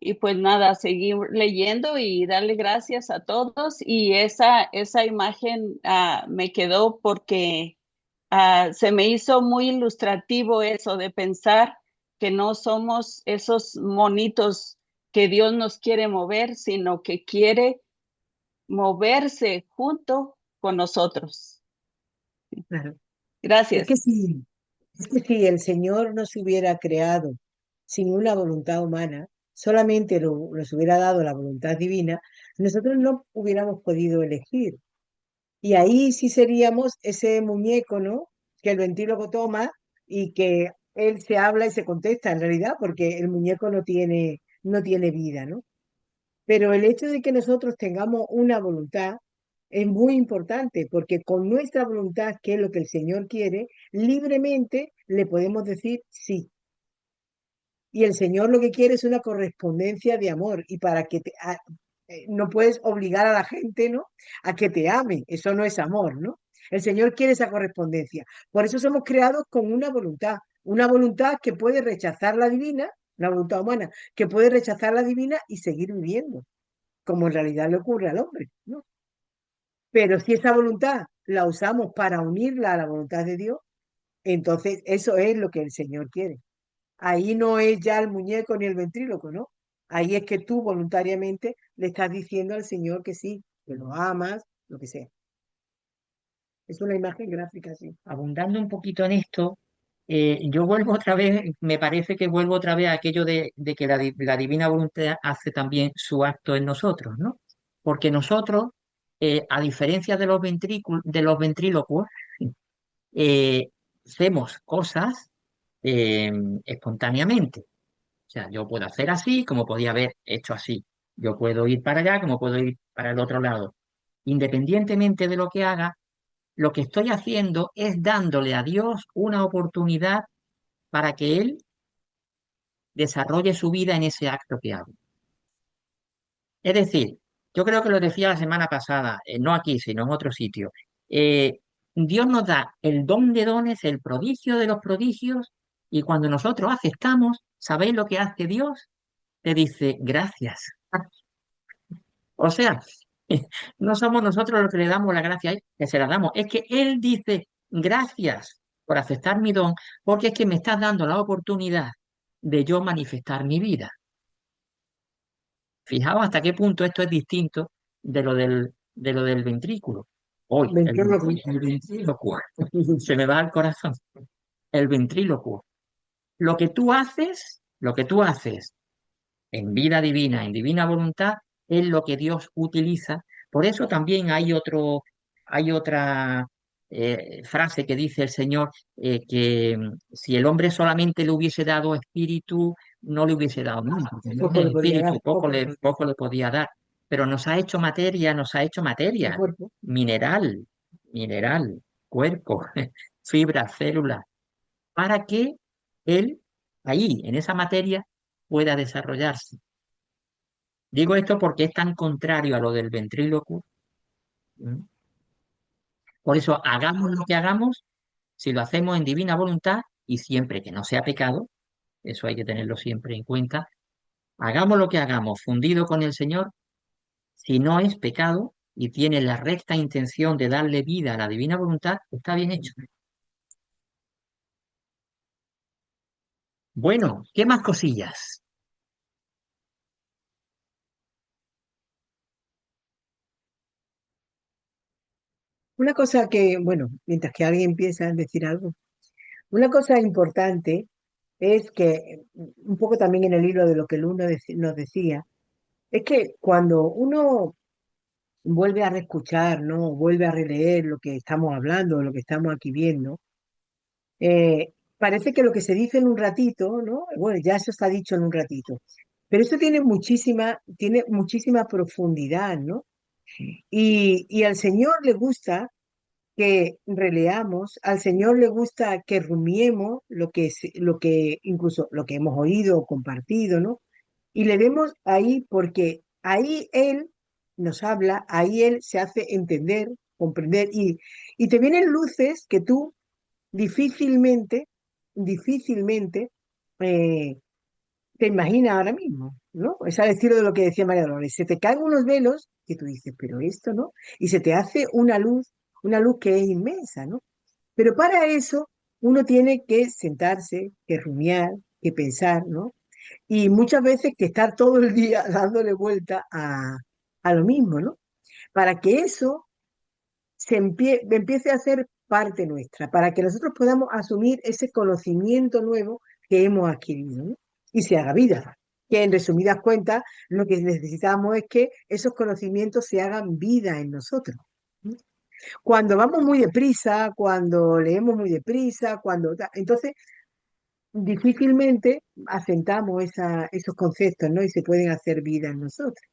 Speaker 7: y pues nada, seguir leyendo y darle gracias a todos. Y esa imagen me quedó porque se me hizo muy ilustrativo eso de pensar que no somos esos monitos que Dios nos quiere mover, sino que quiere moverse junto con nosotros.
Speaker 1: Claro. Es que
Speaker 7: Gracias.
Speaker 1: si, es que si el Señor nos hubiera creado sin una voluntad humana, solamente nos hubiera dado la voluntad divina, nosotros no hubiéramos podido elegir. Y ahí sí seríamos ese muñeco, ¿no? Que el ventríloco toma y que él se habla y se contesta en realidad, porque el muñeco no tiene vida, ¿no? Pero el hecho de que nosotros tengamos una voluntad es muy importante, porque con nuestra voluntad, que es lo que el Señor quiere, libremente le podemos decir sí. Y el Señor lo que quiere es una correspondencia de amor. Y para que no puedes obligar a la gente, ¿no? A que te ame. Eso no es amor, ¿no? El Señor quiere esa correspondencia. Por eso somos creados con una voluntad que puede rechazar la divina, la voluntad humana, que puede rechazar la divina y seguir viviendo, como en realidad le ocurre al hombre, ¿no? Pero si esa voluntad la usamos para unirla a la voluntad de Dios, entonces eso es lo que el Señor quiere. Ahí no es ya el muñeco ni el ventríloco, ¿no? Ahí es que tú voluntariamente le estás diciendo al Señor que sí, que lo amas, lo que sea. Es una imagen gráfica, sí.
Speaker 3: Abundando un poquito en esto, yo vuelvo otra vez, me parece que vuelvo otra vez a aquello de que la divina voluntad hace también su acto en nosotros, ¿no? Porque nosotros, a diferencia de los ventrílocos, eh, hacemos cosas eh, espontáneamente. O sea, yo puedo hacer así como podía haber hecho así. Yo puedo ir para allá como puedo ir para el otro lado. Independientemente de lo que haga, lo que estoy haciendo es dándole a Dios una oportunidad para que Él desarrolle su vida en ese acto que hago. Es decir, yo creo que lo decía la semana pasada, no aquí, sino en otro sitio. eh, Dios nos da el don de dones, el prodigio de los prodigios, y cuando nosotros aceptamos, ¿sabéis lo que hace Dios? Te dice gracias. O sea, no somos nosotros los que le damos la gracia a Él, que se la damos. Es que Él dice gracias por aceptar mi don, porque es que me estás dando la oportunidad de yo manifestar mi vida. Fijaos hasta qué punto esto es distinto de lo del ventrículo. Hoy,
Speaker 1: Ventríloco.
Speaker 3: el ventrílocuo, se me va al corazón. El ventrílocuo. Lo que tú haces en vida divina, en divina voluntad, es lo que Dios utiliza. Por eso también hay otra frase que dice el Señor, que si el hombre solamente le hubiese dado espíritu, no le hubiese dado nada, porque el
Speaker 1: Poco
Speaker 3: hombre
Speaker 1: le podría dar,
Speaker 3: espíritu poco le podía dar, pero nos ha hecho
Speaker 1: el
Speaker 3: materia,
Speaker 1: cuerpo.
Speaker 3: mineral, mineral, cuerpo, fibras, células, para que él, ahí, en esa materia, pueda desarrollarse. Digo esto porque es tan contrario a lo del ventrílocuo. ¿Mm? Por eso, hagamos lo que hagamos, si lo hacemos en divina voluntad y siempre que no sea pecado, eso hay que tenerlo siempre en cuenta, hagamos lo que hagamos fundido con el Señor, si no es pecado y tiene la recta intención de darle vida a la divina voluntad, está bien hecho. Bueno, ¿qué más cosillas?
Speaker 1: Una cosa que, bueno, mientras que alguien empieza a decir algo, una cosa importante es que, un poco también en el hilo de lo que Luna nos decía, es que cuando uno vuelve a reescuchar, ¿no? Vuelve a releer lo que estamos hablando, lo que estamos aquí viendo, parece que lo que se dice en un ratito, ¿no? Bueno, ya eso está dicho en un ratito, pero eso tiene muchísima profundidad, ¿no? Y al Señor le gusta que releamos, al Señor le gusta que rumiemos lo que incluso lo que hemos oído o compartido, ¿no? Y le vemos ahí porque ahí Él nos habla, ahí Él se hace entender, comprender y te vienen luces que tú difícilmente, difícilmente eh, te imaginas ahora mismo, ¿no? Es al estilo de lo que decía María Dolores. Se te caen unos velos que tú dices, pero esto, ¿no? Y se te hace una luz que es inmensa, ¿no? Pero para eso uno tiene que sentarse, que rumiar, que pensar, ¿no? Y muchas veces que estar todo el día dándole vuelta a lo mismo, ¿no? Para que eso empiece a ser parte nuestra, para que nosotros podamos asumir ese conocimiento nuevo que hemos adquirido, ¿no? Y se haga vida. Que en resumidas cuentas, lo que necesitamos es que esos conocimientos se hagan vida en nosotros, ¿no? Cuando vamos muy deprisa, cuando leemos muy deprisa, entonces difícilmente asentamos esos conceptos, ¿no? Y se pueden hacer vida en nosotros.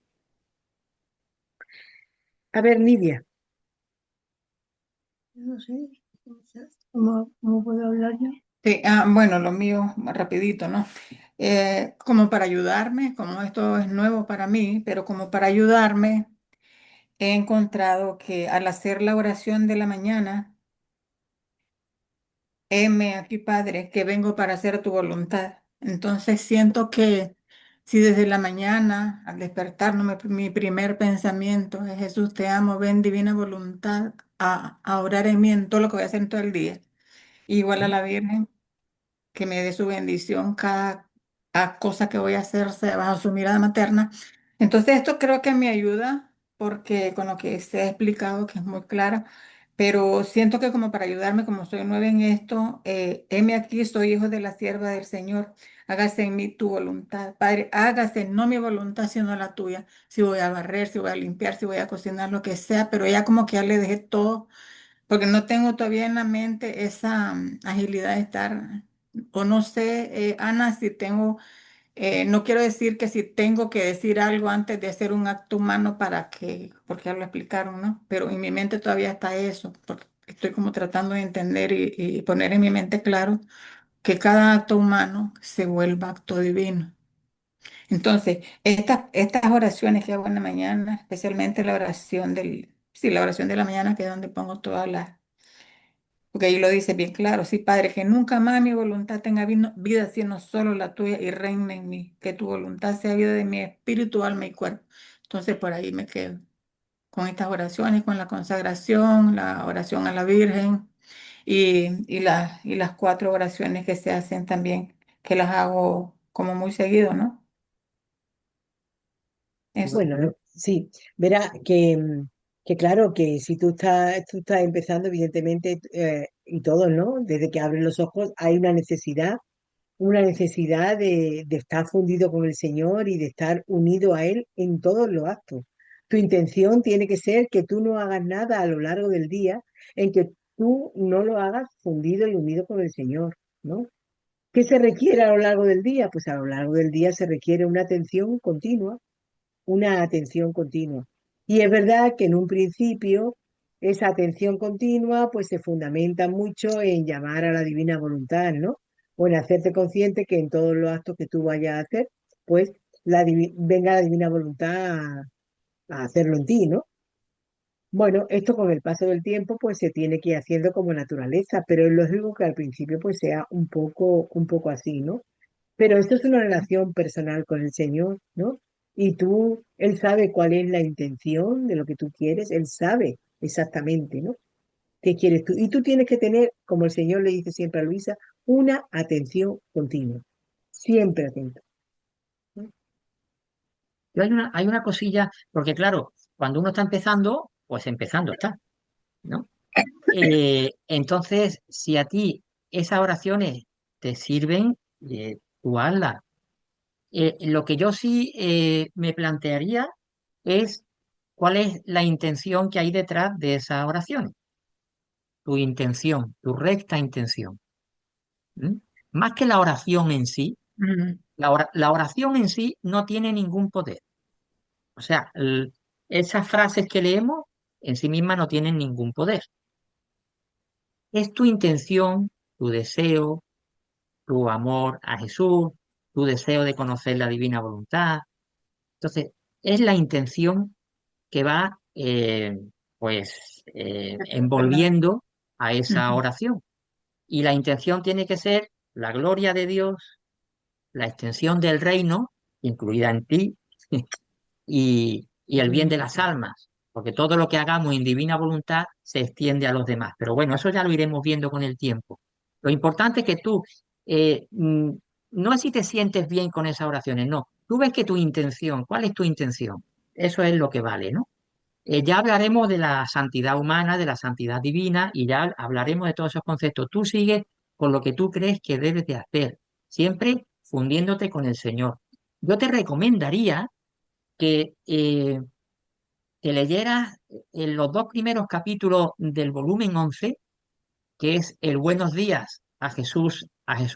Speaker 1: A ver, Nidia.
Speaker 8: No sé, ¿cómo puedo hablar yo?
Speaker 9: Sí, bueno, lo mío, rapidito, ¿no? Como para ayudarme, como esto es nuevo para mí, pero como para ayudarme, he encontrado que al hacer la oración de la mañana, heme aquí, Padre, que vengo para hacer tu voluntad. Entonces siento que si desde la mañana, al despertarme, mi primer pensamiento es Jesús, te amo, ven divina voluntad a orar en mí en todo lo que voy a hacer en todo el día. Igual a la Virgen, que me dé su bendición cada cosa que voy a hacer bajo su mirada materna. Entonces esto creo que me ayuda porque con lo que se ha explicado, que es muy clara, pero siento que como para ayudarme, como soy nueva en esto, heme aquí, soy hijo de la sierva del Señor, hágase en mí tu voluntad. Padre, hágase no mi voluntad, sino la tuya. Si voy a barrer, si voy a limpiar, si voy a cocinar, lo que sea, pero ya como que ya le dejé todo porque no tengo todavía en la mente esa agilidad de estar, o no sé, Ana, si tengo, no quiero decir que si tengo que decir algo antes de hacer un acto humano para que, porque ya lo explicaron, ¿no? Pero en mi mente todavía está eso, porque estoy como tratando de entender y poner en mi mente claro que cada acto humano se vuelva acto divino. Entonces, estas oraciones que hago en la mañana, especialmente la oración sí, la oración de la mañana, que es donde pongo todas las. Porque ahí lo dice bien claro, sí, Padre, que nunca más mi voluntad tenga vida sino solo la tuya y reine en mí, que tu voluntad sea vida de mi espíritu, alma y cuerpo. Entonces por ahí me quedo con estas oraciones, con la consagración, la oración a la Virgen y las 4 oraciones que se hacen también, que las hago como muy seguido, ¿no? Eso.
Speaker 1: Bueno, no, sí, verá que claro, que si tú estás empezando, evidentemente, y todos, ¿no? Desde que abren los ojos hay una necesidad de estar fundido con el Señor y de estar unido a Él en todos los actos. Tu intención tiene que ser que tú no hagas nada a lo largo del día en que tú no lo hagas fundido y unido con el Señor, ¿no? ¿Qué se requiere a lo largo del día? Pues a lo largo del día se requiere una atención continua. Y es verdad que en un principio esa atención continua pues se fundamenta mucho en llamar a la divina voluntad, ¿no? O en hacerte consciente que en todos los actos que tú vayas a hacer, pues venga la divina voluntad a hacerlo en ti, ¿no? Bueno, esto con el paso del tiempo pues se tiene que ir haciendo como naturaleza, pero es lógico que al principio pues sea un poco así, ¿no? Pero esto es una relación personal con el Señor, ¿no? Y Él sabe cuál es la intención de lo que tú quieres, Él sabe exactamente, ¿no? ¿Qué quieres tú? Y tú tienes que tener, como el Señor le dice siempre a Luisa, una atención continua, siempre atento, ¿no?
Speaker 3: Yo hay una cosilla, porque claro, cuando uno está empezando, pues empezando está, ¿no? Entonces, si a ti esas oraciones te sirven, tú hazlas. Lo que yo sí me plantearía es cuál es la intención que hay detrás de esa oración, tu intención, tu recta intención. ¿M? Más que la oración en sí,
Speaker 9: Ujú.
Speaker 3: la oración en sí no tiene ningún poder. O sea, esas frases que leemos en sí mismas no tienen ningún poder. Es tu intención, tu deseo, tu amor a Jesús, tu deseo de conocer la divina voluntad. Entonces, es la intención que va, pues, envolviendo a esa
Speaker 9: Ujú.
Speaker 3: oración. Y la intención tiene que ser la gloria de Dios, la extensión del reino, incluida en ti, y el bien de las almas, porque todo lo que hagamos en divina voluntad se extiende a los demás. Pero bueno, eso ya lo iremos viendo con el tiempo. Lo importante es que tú, eh, mm, no es si te sientes bien con esas oraciones, no. Tú ves que tu intención, ¿cuál es tu intención? Eso es lo que vale, ¿no? Ya hablaremos de la santidad humana, de la santidad divina, y ya hablaremos de todos esos conceptos. Tú sigues con lo que tú crees que debes de hacer, siempre fundiéndote con el Señor. Yo te recomendaría que que leyeras en los dos primeros capítulos del volumen 11, que es el Buenos días a Jesús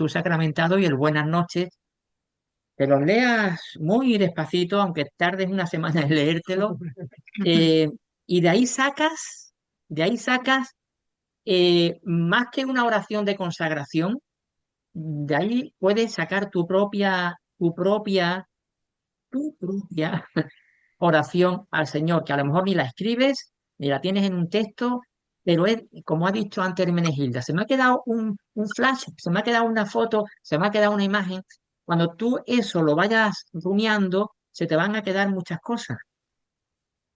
Speaker 3: sacramentado y el Buenas noches. Te los leas muy despacito, aunque tardes una semana en leértelo, eh, y de ahí sacas, más que una oración de consagración, de ahí puedes sacar tu propia oración al Señor, que a lo mejor ni la escribes, ni la tienes en un texto, pero es, como ha dicho antes Hermenegilda, se me ha quedado un flash, se me ha quedado una foto, se me ha quedado una imagen. Cuando tú eso lo vayas rumiando, se te van a quedar muchas cosas.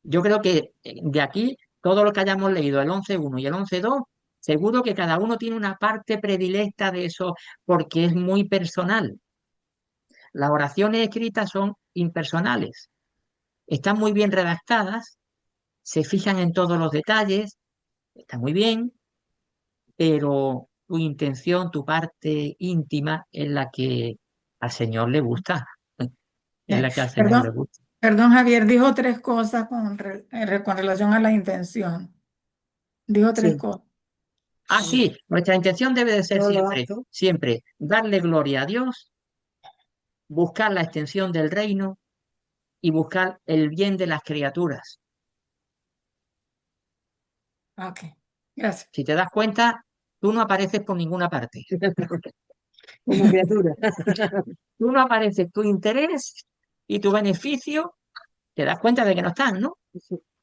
Speaker 3: Yo creo que de aquí, todo lo que hayamos leído, el 11.1 y el 11.2, seguro que cada uno tiene una parte predilecta de eso porque es muy personal. Las oraciones escritas son impersonales, están muy bien redactadas, se fijan en todos los detalles, está muy bien, pero tu intención, tu parte íntima es la que al Señor le gusta, es la que al Señor le
Speaker 9: Perdón,
Speaker 3: gusta.
Speaker 9: perdón, Javier, dijo tres cosas con relación a la intención. Dijo tres
Speaker 1: Sí,
Speaker 9: cosas.
Speaker 3: Ah, sí, nuestra intención debe de ser
Speaker 1: todos los
Speaker 3: siempre,
Speaker 1: actos.
Speaker 3: siempre darle gloria a Dios, buscar la extensión del reino y buscar el bien de las criaturas.
Speaker 9: Ok, gracias.
Speaker 3: Si te das cuenta, tú no apareces por ninguna parte.
Speaker 1: Como criatura.
Speaker 3: Tú no apareces, tu interés y tu beneficio, te das cuenta de que no están, ¿no?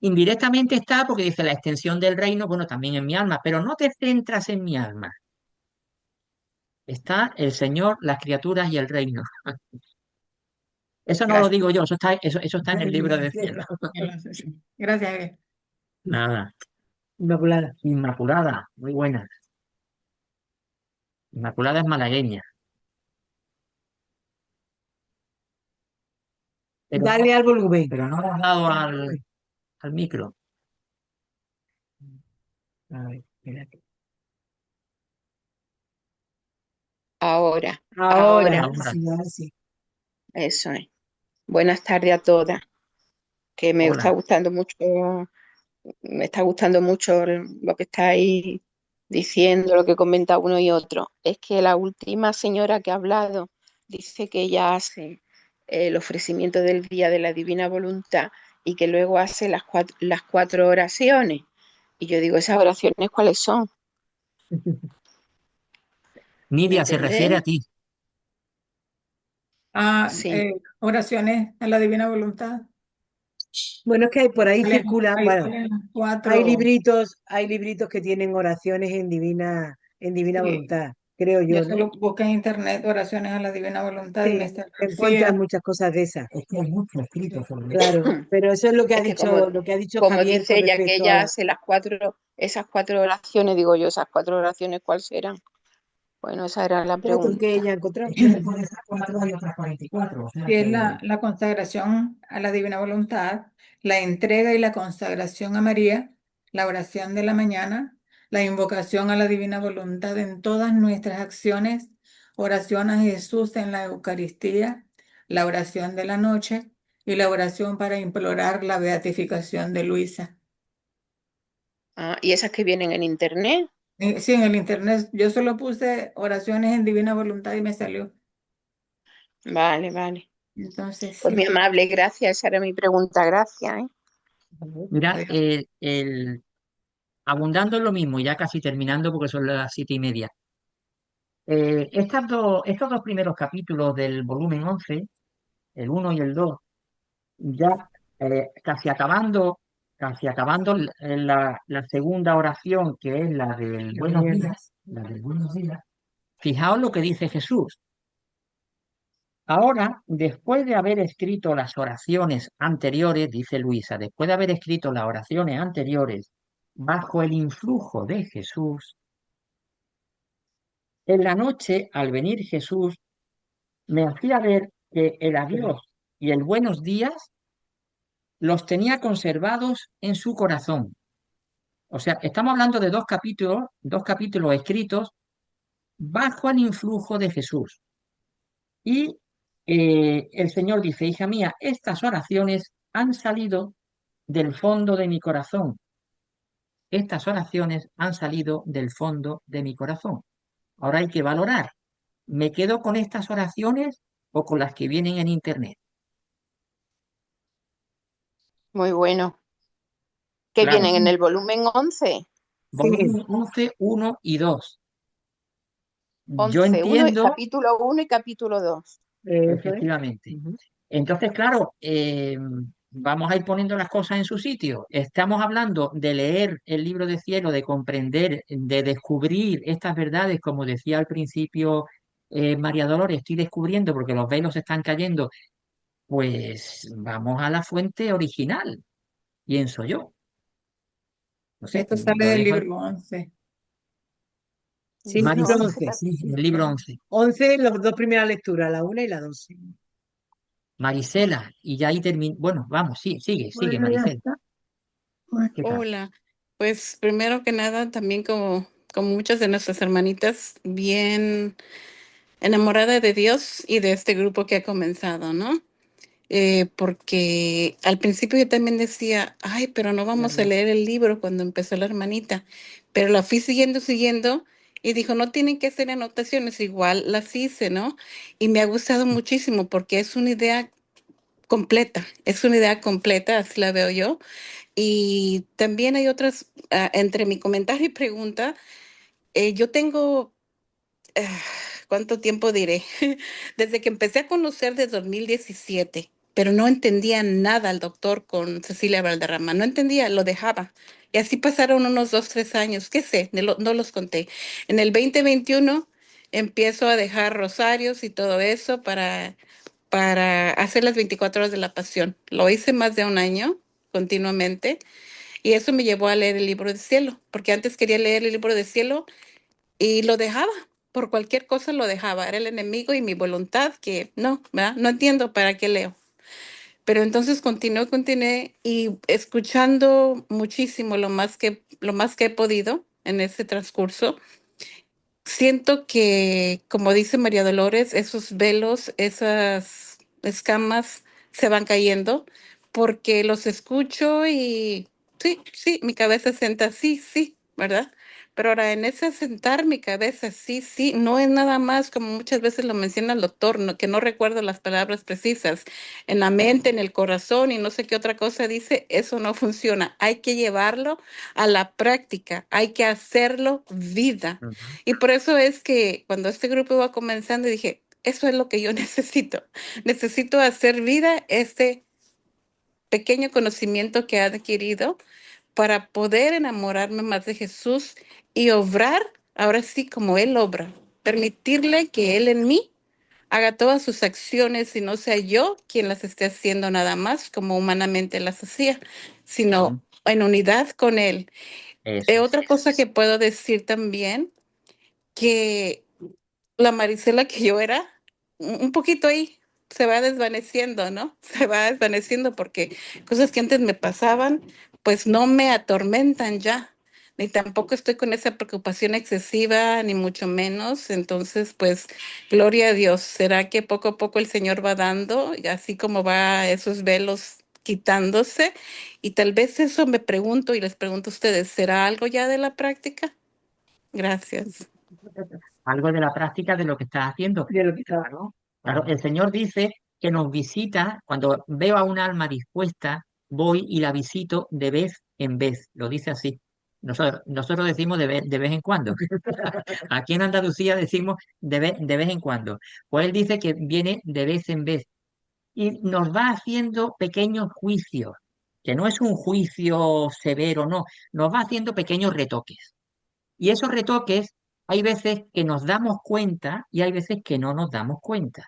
Speaker 3: Indirectamente está porque dice la extensión del reino, bueno, también en mi alma, pero no te centras en mi alma. Está el Señor, las criaturas y el reino. Eso no lo
Speaker 9: Gracias.
Speaker 3: digo yo, eso está en el libro del cielo.
Speaker 9: Gracias, Javier.
Speaker 3: Nada,
Speaker 1: Inmaculada.
Speaker 3: Inmaculada, muy buena. Inmaculada es malagueña. Pero,
Speaker 1: Dale al volumen.
Speaker 3: pero no le has dado al micro. A ver, espérate.
Speaker 10: Ahora,
Speaker 1: Ahora,
Speaker 10: ahora,
Speaker 3: Ahora,
Speaker 1: sí, ahora sí.
Speaker 10: eso es. Buenas tardes a todas, que
Speaker 3: hola.
Speaker 10: me está gustando mucho lo que estáis diciendo, lo que comenta uno y otro. Es que la última señora que ha hablado dice que ella hace el ofrecimiento del día de la divina voluntad y que luego hace las cuatro oraciones. Y yo digo, ¿esas oraciones cuáles son? ¿Me
Speaker 3: Nidia se refiere a
Speaker 10: entendéis?
Speaker 3: ti.
Speaker 10: Sí.
Speaker 9: Oraciones a la divina voluntad.
Speaker 1: Bueno, es que por ahí circulan,
Speaker 9: Ahí
Speaker 1: bueno,
Speaker 9: salen las
Speaker 1: hay
Speaker 9: cuatro.
Speaker 1: libritos que tienen oraciones en divina
Speaker 9: Sí,
Speaker 1: voluntad, creo
Speaker 9: yo
Speaker 1: yo, ¿no?
Speaker 9: solo busqué en internet oraciones a la divina voluntad y me
Speaker 1: Sí,
Speaker 9: salió.
Speaker 1: te
Speaker 9: Sí,
Speaker 1: encuentras muchas cosas de esas,
Speaker 3: Es que hay mucho escrito sobre eso.
Speaker 1: claro. Pero eso es
Speaker 10: Es que
Speaker 1: lo que ha dicho
Speaker 10: como
Speaker 1: Javier
Speaker 10: dice
Speaker 1: con
Speaker 10: ella que
Speaker 1: respecto a
Speaker 10: ella
Speaker 1: la.
Speaker 10: hace esas cuatro oraciones, digo yo, esas cuatro oraciones, ¿cuáles serán? Bueno, esa era la
Speaker 1: Fotos que
Speaker 10: pregunta.
Speaker 1: ella ha encontrado.
Speaker 3: Es que después de esas 4 hay otras 44, o sea
Speaker 9: que es
Speaker 3: que
Speaker 9: la consagración a la divina voluntad, la entrega y la consagración a María, la oración de la mañana, la invocación a la divina voluntad en todas nuestras acciones, oración a Jesús en la Eucaristía, la oración de la noche y la oración para implorar la beatificación de Luisa.
Speaker 10: Ah, y esas que vienen en internet.
Speaker 9: Sí, en el internet yo solo puse oraciones en divina voluntad y me salió.
Speaker 10: Vale, vale.
Speaker 9: Entonces,
Speaker 10: Pues mi
Speaker 9: sí.
Speaker 10: amable, gracias. Esa era mi pregunta, gracias, ¿eh?
Speaker 3: mira,
Speaker 9: Adiós.
Speaker 3: abundando en lo mismo, ya casi terminando porque son las 7:30. Estos dos primeros capítulos del volumen 11, el uno y el 2, ya casi acabando la segunda oración, que es la del buenos días, fijaos lo que dice Jesús. Ahora, después de haber escrito las oraciones anteriores, dice Luisa, después de haber escrito las oraciones anteriores, bajo el influjo de Jesús, en la noche, al venir Jesús, me hacía ver que el adiós y el buenos días los tenía conservados en su corazón. O sea, estamos hablando de dos capítulos escritos bajo el influjo de Jesús. Y el Señor dice, hija mía, estas oraciones han salido del fondo de mi corazón. Estas oraciones han salido del fondo de mi corazón. Ahora hay que valorar. ¿Me quedo con estas oraciones o con las que vienen en Internet?
Speaker 10: Muy bueno. ¿Que
Speaker 3: Claro,
Speaker 10: vienen en el volumen 11?
Speaker 3: volumen 11, 1 y 2. Yo
Speaker 10: 11,
Speaker 3: entiendo,
Speaker 10: capítulo 1 y capítulo 2.
Speaker 1: Eso es.
Speaker 3: efectivamente.
Speaker 1: Ujú.
Speaker 3: Entonces, claro, vamos a ir poniendo las cosas en su sitio. Estamos hablando de leer el libro de cielo, de comprender, de descubrir estas verdades, como decía al principio María Dolores, estoy descubriendo porque los velos están cayendo. Pues vamos a la fuente original, pienso yo. No sé,
Speaker 9: Esto sale
Speaker 3: lo
Speaker 9: del
Speaker 3: dejo.
Speaker 9: libro 11.
Speaker 1: Sí,
Speaker 10: Libro
Speaker 1: libro
Speaker 10: 11,
Speaker 1: 11.
Speaker 3: Sí, el libro 11.
Speaker 1: 11, las dos primeras lecturas, la 1 y la 12.
Speaker 3: Marisela, y ya ahí termina. Bueno, vamos, sí, sigue,
Speaker 8: Bueno, ya
Speaker 3: Marisela.
Speaker 8: está. Bueno,
Speaker 3: ¿Qué tal?
Speaker 11: Hola, pues primero que nada, también como muchas de nuestras hermanitas, bien enamorada de Dios y de este grupo que ha comenzado, ¿no? Porque al principio yo también decía, ay, pero no vamos a leer el libro cuando empezó la hermanita, pero la fui siguiendo y dijo, no tienen que hacer anotaciones, igual las hice, ¿no? Y me ha gustado muchísimo porque es una idea completa, así la veo yo. Y también hay otras, entre mi comentario y pregunta, yo tengo, ah, ¿cuánto tiempo diré? Desde que empecé a conocer de 2017, pero no entendía nada al doctor con Cecilia Valderrama, no entendía, lo dejaba. Y así pasaron unos 2, 3 años, qué sé, no los conté. En el 2021 empiezo a dejar rosarios y todo eso para hacer las 24 horas de la pasión. Lo hice más de un año continuamente. Y eso me llevó a leer el libro del cielo, porque antes quería leer el libro del cielo y lo dejaba, por cualquier cosa lo dejaba, era el enemigo y mi voluntad que no, ¿verdad? No entiendo para qué leo. Pero entonces continué y escuchando muchísimo lo más que he podido en ese transcurso. Siento que, como dice María Dolores, esos velos, esas escamas se van cayendo porque los escucho y sí, mi cabeza sienta sí, ¿verdad? Pero ahora en ese sentar mi cabeza sí, no es nada más como muchas veces lo menciona el doctor, que no recuerdo las palabras precisas, en la mente, en el corazón y no sé qué otra cosa dice, eso no funciona. Hay que llevarlo a la práctica, hay que hacerlo vida.
Speaker 3: Ujú.
Speaker 11: Y por eso es que cuando este grupo iba comenzando dije, eso es lo que yo necesito. Necesito hacer vida este pequeño conocimiento que he adquirido para poder enamorarme más de Jesús y obrar ahora sí como Él obra. Permitirle que Él en mí haga todas sus acciones y no sea yo quien las esté haciendo nada más como humanamente las hacía,
Speaker 3: Ujú.
Speaker 11: sino en unidad con Él.
Speaker 3: Eso es.
Speaker 11: Otra cosa que puedo decir también, que la Marisela que yo era, un poquito ahí se va desvaneciendo, ¿no? Se va desvaneciendo porque cosas que antes me pasaban, pues no me atormentan ya, ni tampoco estoy con esa preocupación excesiva, ni mucho menos. Entonces, pues, gloria a Dios. ¿Será que poco a poco el Señor va dando, y así como va esos velos quitándose? Y tal vez eso me pregunto y les pregunto a ustedes, ¿será algo ya de la práctica? Gracias.
Speaker 3: Algo de la práctica de lo que estás haciendo.
Speaker 1: De lo que estaba.
Speaker 3: Claro, claro, el Señor dice que nos visita, cuando veo a un alma dispuesta, voy y la visito de vez en vez, lo dice así. Nosotros decimos de vez en cuando. Aquí en Andalucía decimos de vez en cuando. Pues él dice que viene de vez en vez y nos va haciendo pequeños juicios, que no es un juicio severo, no, nos va haciendo pequeños retoques. Y esos retoques hay veces que nos damos cuenta y hay veces que no nos damos cuenta.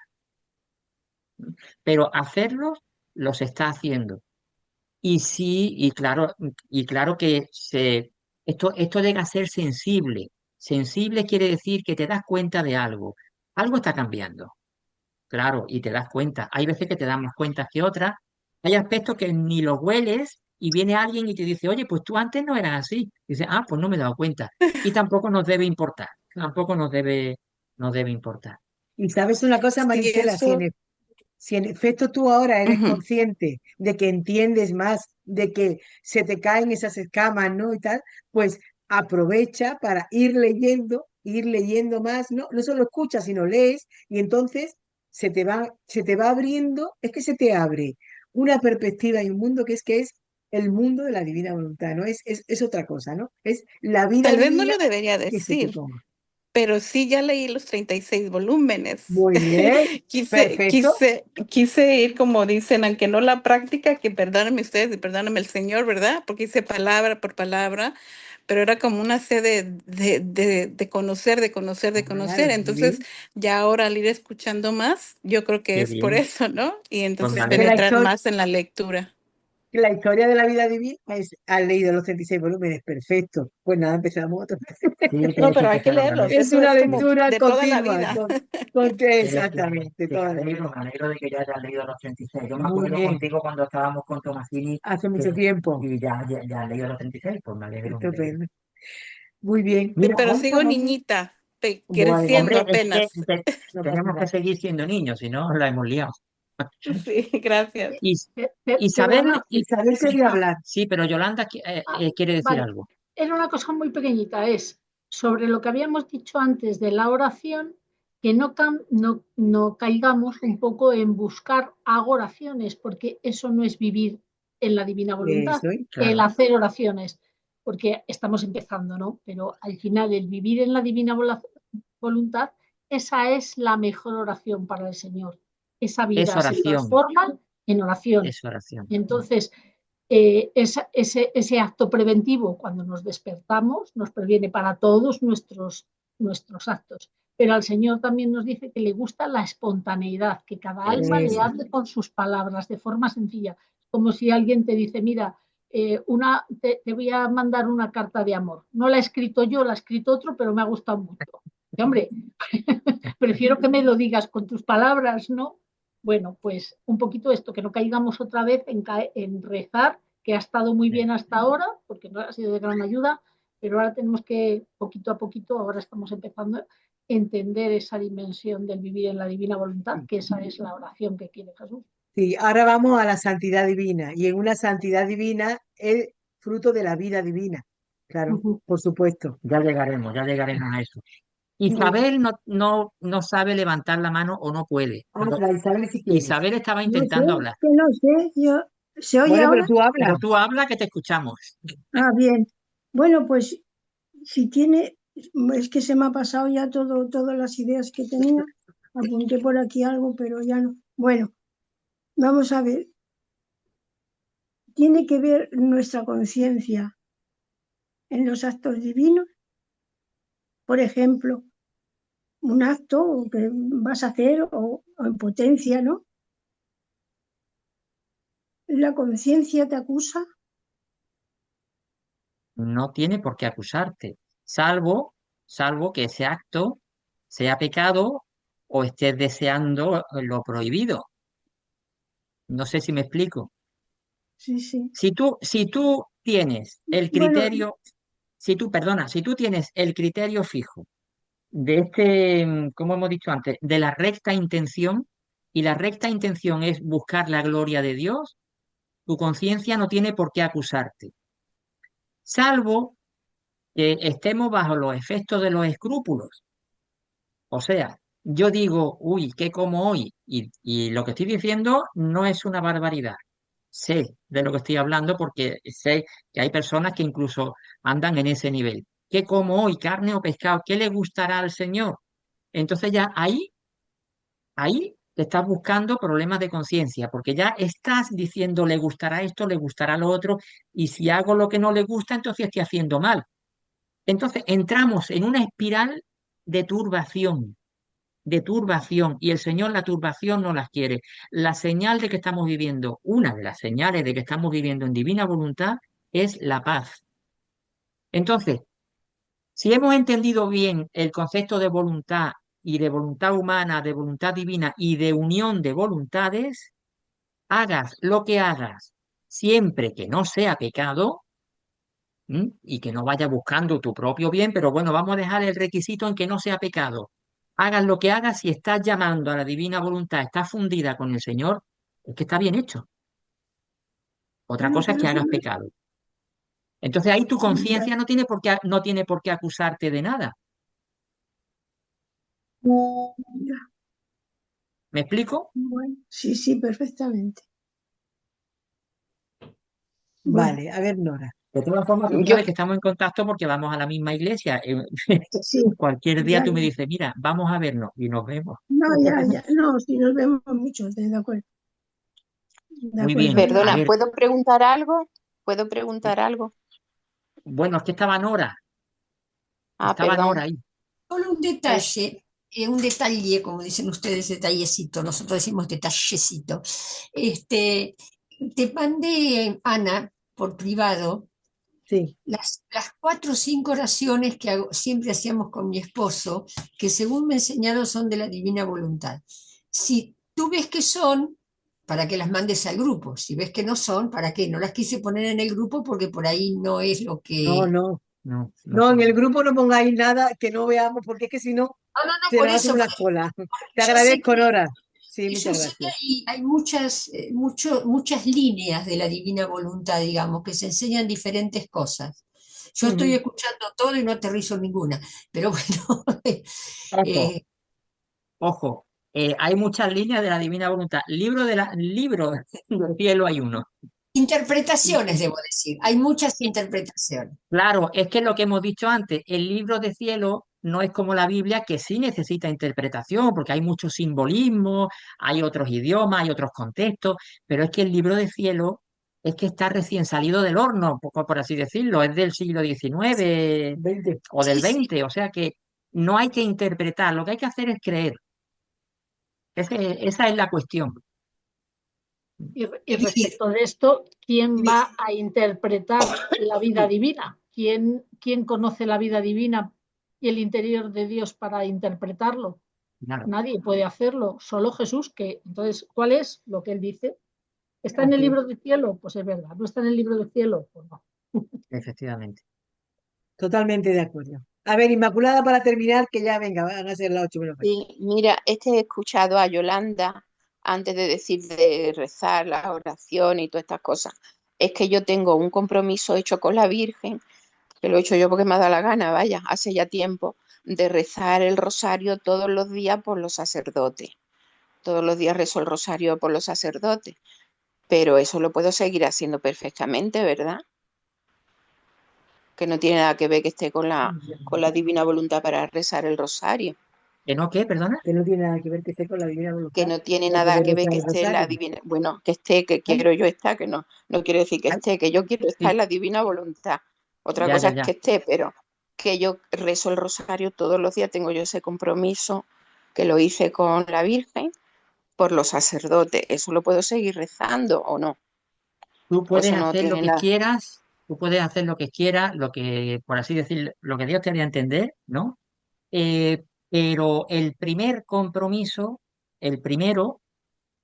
Speaker 3: pero hacerlos los está haciendo. Y sí, y claro que esto llega a ser sensible. Sensible quiere decir que te das cuenta de algo. Algo está cambiando, claro, y te das cuenta. Hay veces que te das más cuenta que otras. Hay aspectos que ni los hueles y viene alguien y te dice, oye, pues tú antes no eras así. Y dices, ah, pues no me he dado cuenta. Y tampoco nos debe importar. Tampoco nos debe importar.
Speaker 1: Y sabes una cosa,
Speaker 11: Sí,
Speaker 1: Marisela,
Speaker 11: eso.
Speaker 1: si en efecto tú ahora eres
Speaker 11: Ujú.
Speaker 1: consciente de que entiendes más, de que se te caen esas escamas, ¿no? Y tal, pues aprovecha para ir leyendo más, ¿no? No solo escuchas, sino lees, y entonces se te va abriendo, es que se te abre una perspectiva y un mundo que es el mundo de la divina voluntad, ¿no? Es otra cosa, ¿no? Es la vida
Speaker 11: Tal vez no
Speaker 1: divina
Speaker 11: lo debería
Speaker 1: que se te
Speaker 11: decir,
Speaker 1: toma.
Speaker 11: pero sí ya leí los 36 volúmenes.
Speaker 1: Muy bien,
Speaker 11: Quise,
Speaker 1: perfecto.
Speaker 11: quise, quise ir, como dicen, aunque no la práctica, que perdónenme ustedes y perdónenme el Señor, ¿verdad? Porque hice palabra por palabra, pero era como una sed de conocer, de conocer, de conocer.
Speaker 1: Claro, muy
Speaker 11: Entonces,
Speaker 1: bien.
Speaker 11: ya ahora al ir escuchando más, yo creo que
Speaker 3: Qué
Speaker 11: es por
Speaker 3: bien.
Speaker 11: eso, ¿no? Y
Speaker 3: Pues me
Speaker 11: entonces
Speaker 1: Que la
Speaker 3: alegro.
Speaker 11: penetrar
Speaker 1: historia,
Speaker 11: más en la lectura.
Speaker 1: que la historia de la vida divina es, has leído los 36 volúmenes, perfecto. Pues nada, empezamos otra vez.
Speaker 3: Sí,
Speaker 11: No,
Speaker 3: tienes que
Speaker 11: pero hay que
Speaker 3: empezar otra vez.
Speaker 11: leerlos,
Speaker 1: Es
Speaker 11: eso
Speaker 1: una
Speaker 11: es como
Speaker 1: lectura
Speaker 11: de toda la
Speaker 1: continua,
Speaker 11: vida.
Speaker 1: exactamente, toda la vida.
Speaker 3: Me alegro de que ya hayas leído los 36. Yo me
Speaker 1: Muy
Speaker 3: acuerdo
Speaker 1: bien,
Speaker 3: contigo cuando estábamos con Tomasini
Speaker 1: hace mucho
Speaker 3: que,
Speaker 1: tiempo,
Speaker 3: y ya has leído los 36, pues me alegro, me alegro.
Speaker 1: estupendo. Muy bien,
Speaker 3: Mira,
Speaker 11: Pero
Speaker 1: vamos a
Speaker 11: sigo
Speaker 1: ver.
Speaker 11: niñita,
Speaker 1: Bueno,
Speaker 11: creciendo
Speaker 3: hombre, es que
Speaker 11: apenas.
Speaker 1: no pasa
Speaker 3: tenemos que
Speaker 1: nada.
Speaker 3: seguir siendo niños, si no la hemos liado.
Speaker 11: Sí, gracias.
Speaker 3: Y Isabel,
Speaker 1: Perdona, Isabel quería hablar.
Speaker 3: sí, pero Yolanda
Speaker 4: Ah,
Speaker 3: quiere decir
Speaker 4: vale,
Speaker 3: algo.
Speaker 4: era una cosa muy pequeñita, es sobre lo que habíamos dicho antes de la oración, que no caigamos un poco en buscar hago oraciones, porque eso no es vivir en la divina voluntad,
Speaker 1: Eso,
Speaker 4: el
Speaker 3: Claro,
Speaker 4: hacer oraciones, porque estamos empezando, ¿no? Pero al final el vivir en la divina voluntad, esa es la mejor oración para el Señor. Esa
Speaker 3: es
Speaker 4: vida se
Speaker 3: oración,
Speaker 4: transforma en oración.
Speaker 3: es oración.
Speaker 4: Entonces, ese acto preventivo, cuando nos despertamos, nos previene para todos nuestros actos. Pero al Señor también nos dice que le gusta la espontaneidad, que cada alma le
Speaker 1: eso.
Speaker 4: hable con sus palabras de forma sencilla, como si alguien te dice, mira, te voy a mandar una carta de amor. No la he escrito yo, la ha escrito otro, pero me ha gustado mucho. Y, hombre, prefiero que me lo digas con tus palabras, ¿no? Bueno, pues un poquito esto, que no caigamos otra vez en rezar, que ha estado muy bien hasta ahora, porque no ha sido de gran ayuda, pero ahora tenemos que, poquito a poquito, ahora estamos empezando a entender esa dimensión del vivir en la divina voluntad, que esa es la oración que quiere Jesús.
Speaker 1: Sí, ahora vamos a la santidad divina. Y en una santidad divina es fruto de la vida divina. Claro,
Speaker 4: Uh-huh.
Speaker 1: por supuesto.
Speaker 3: Ya llegaremos a eso.
Speaker 1: Muy bien.
Speaker 3: Isabel no sabe levantar la mano o no puede.
Speaker 1: Habla, Isabel, si quieres.
Speaker 3: Isabel estaba
Speaker 8: No sé,
Speaker 3: intentando hablar,
Speaker 8: que no sé, yo, ¿se oye
Speaker 1: Bueno, pero
Speaker 8: ahora?
Speaker 1: tú habla.
Speaker 3: pero tú habla que te escuchamos.
Speaker 8: Ah, bien. Bueno, pues si tiene, es que se me ha pasado ya todas las ideas que tenía. Apunté por aquí algo, pero ya no. Bueno, vamos a ver. Tiene que ver nuestra conciencia en los actos divinos. Por ejemplo, un acto que vas a hacer o en potencia, ¿no? La conciencia te acusa.
Speaker 3: No tiene por qué acusarte, salvo que ese acto sea pecado o estés deseando lo prohibido. No sé si me explico.
Speaker 8: Sí, sí.
Speaker 3: Si tú tienes el
Speaker 8: Bueno,
Speaker 3: criterio, si tú tienes el criterio fijo de este, como hemos dicho antes, de la recta intención, y la recta intención es buscar la gloria de Dios, tu conciencia no tiene por qué acusarte, salvo que estemos bajo los efectos de los escrúpulos. O sea, yo digo, uy, ¿qué como hoy? Y lo que estoy diciendo no es una barbaridad. Sé de lo que estoy hablando porque sé que hay personas que incluso andan en ese nivel. ¿Qué como hoy? ¿Carne o pescado? ¿Qué le gustará al Señor? Entonces ya ahí te estás buscando problemas de conciencia, porque ya estás diciendo, le gustará esto, le gustará lo otro, y si hago lo que no le gusta, entonces estoy haciendo mal. Entonces entramos en una espiral de turbación, de turbación y el Señor la turbación no las quiere. La señal de que estamos viviendo, una de las señales de que estamos viviendo en divina voluntad es la paz. Entonces, si hemos entendido bien el concepto de voluntad y de voluntad humana, de voluntad divina y de unión de voluntades, hagas lo que hagas, siempre que no sea pecado, y que no vaya buscando tu propio bien, pero bueno, vamos a dejar el requisito en que no sea pecado. Hagas lo que hagas, si estás llamando a la divina voluntad, estás fundida con el Señor, es que está bien hecho. Otra
Speaker 8: Bueno,
Speaker 3: cosa es
Speaker 8: pero
Speaker 3: que
Speaker 8: eso
Speaker 3: hagas pecado. Entonces ahí tu
Speaker 8: ya,
Speaker 3: conciencia no tiene por qué acusarte de nada.
Speaker 8: ya,
Speaker 3: ¿Me explico?
Speaker 8: bueno, sí, sí, perfectamente. Bueno,
Speaker 1: Vale, a ver, Nora.
Speaker 3: De todas formas, tú
Speaker 10: Yo,
Speaker 3: sabes que estamos en contacto porque vamos a la misma iglesia.
Speaker 8: sí,
Speaker 3: Cualquier día
Speaker 8: ya,
Speaker 3: tú me
Speaker 8: ya.
Speaker 3: dices, mira, vamos a vernos y nos vemos.
Speaker 8: No, ya, ya. No, sí, nos vemos mucho, de acuerdo. De
Speaker 3: Muy
Speaker 8: acuerdo,
Speaker 3: bien. A
Speaker 8: venga.
Speaker 10: perdona,
Speaker 3: ver,
Speaker 10: ¿puedo preguntar algo? ¿Puedo preguntar algo?
Speaker 3: bueno, es que estaba Nora.
Speaker 10: Ah,
Speaker 3: Estaba Nora
Speaker 10: perdón.
Speaker 3: ahí.
Speaker 12: Solo un detalle, como dicen ustedes, detallecito, nosotros decimos detallecito. Este, te mandé, Ana, por privado,
Speaker 1: Sí,
Speaker 12: las 4 o 5 oraciones que siempre hacíamos con mi esposo, que según me enseñaron son de la divina voluntad. Si tú ves que son, para que las mandes al grupo. Si ves que no son, ¿para qué? No las quise poner en el grupo porque por ahí no es lo
Speaker 1: no,
Speaker 12: que...
Speaker 1: no.
Speaker 3: No, no.
Speaker 1: No, en el grupo no pongáis nada que no veamos, porque es que si no,
Speaker 12: No, no, no,
Speaker 1: se
Speaker 12: por
Speaker 1: nos hace
Speaker 12: eso,
Speaker 1: una cola. Te
Speaker 12: yo sé
Speaker 1: agradezco,
Speaker 12: que
Speaker 1: Nora. Sí,
Speaker 12: Y yo
Speaker 1: muchas
Speaker 12: sé que
Speaker 1: gracias.
Speaker 12: hay muchas líneas de la divina voluntad, digamos, que se enseñan diferentes cosas. Yo estoy
Speaker 1: Ujú.
Speaker 12: escuchando todo y no aterrizo ninguna, pero bueno,
Speaker 3: Ojo,
Speaker 12: eh,
Speaker 3: ojo. Hay muchas líneas de la divina voluntad. Libro del cielo hay uno.
Speaker 12: interpretaciones, debo decir, hay muchas interpretaciones.
Speaker 3: Claro, es que lo que hemos dicho antes, el libro de cielo no es como la Biblia, que sí necesita interpretación, porque hay mucho simbolismo, hay otros idiomas, hay otros contextos, pero es que el libro de cielo es que está recién salido del horno, por así decirlo, es del siglo XIX
Speaker 1: 20.
Speaker 3: o del
Speaker 12: Sí, sí.
Speaker 3: XX, o sea que no hay que interpretar, lo que hay que hacer es creer. Esa es la cuestión.
Speaker 12: Y
Speaker 8: Decir,
Speaker 12: respecto de esto, ¿quién
Speaker 8: mi-
Speaker 12: va a interpretar la vida divina? ¿Quién conoce la vida divina y el interior de Dios para interpretarlo?
Speaker 3: Claro,
Speaker 12: Nadie puede hacerlo, solo Jesús, que entonces, ¿cuál es lo que él dice? ¿Está en el
Speaker 1: Así es,
Speaker 12: libro del cielo? Pues es verdad. ¿No está en el libro del cielo? Pues no.
Speaker 3: efectivamente.
Speaker 1: totalmente de acuerdo. A ver, Inmaculada, para terminar, que ya venga, van a ser las 8 menos 20.
Speaker 10: Sí, mira, he escuchado a Yolanda antes de decir de rezar la oración y todas estas cosas. Es que yo tengo un compromiso hecho con la Virgen, que lo he hecho yo porque me ha dado la gana, vaya, hace ya tiempo, de rezar el rosario todos los días por los sacerdotes. Todos los días rezo el rosario por los sacerdotes, pero eso lo puedo seguir haciendo perfectamente, ¿verdad? Que no tiene nada que ver que esté con la divina voluntad para rezar el rosario.
Speaker 3: ¿Que no qué, perdona?
Speaker 1: Que no tiene nada que ver que esté con la divina
Speaker 10: Que
Speaker 1: voluntad
Speaker 10: no tiene
Speaker 1: para
Speaker 10: nada
Speaker 1: poder
Speaker 10: que ver
Speaker 1: rezar
Speaker 10: que
Speaker 1: el
Speaker 10: esté en la
Speaker 1: rosario.
Speaker 10: divina, bueno, que esté, que
Speaker 1: Ay,
Speaker 10: quiero yo estar, que no, no quiero decir que
Speaker 1: ay,
Speaker 10: esté, que yo quiero estar en
Speaker 3: Sí,
Speaker 10: la divina voluntad. Otra
Speaker 3: ya,
Speaker 10: cosa
Speaker 3: ya,
Speaker 10: es
Speaker 3: ya.
Speaker 10: que esté, pero que yo rezo el rosario todos los días, tengo yo ese compromiso que lo hice con la Virgen por los sacerdotes. ¿Eso lo puedo seguir rezando o no?
Speaker 3: Tú
Speaker 10: O
Speaker 3: puedes
Speaker 10: eso no
Speaker 3: hacer lo
Speaker 10: tiene
Speaker 3: que
Speaker 10: nada.
Speaker 3: quieras, tú puedes hacer lo que quieras, lo que, por así decir, lo que Dios te haría entender, ¿no? Pero el primer compromiso, el primero,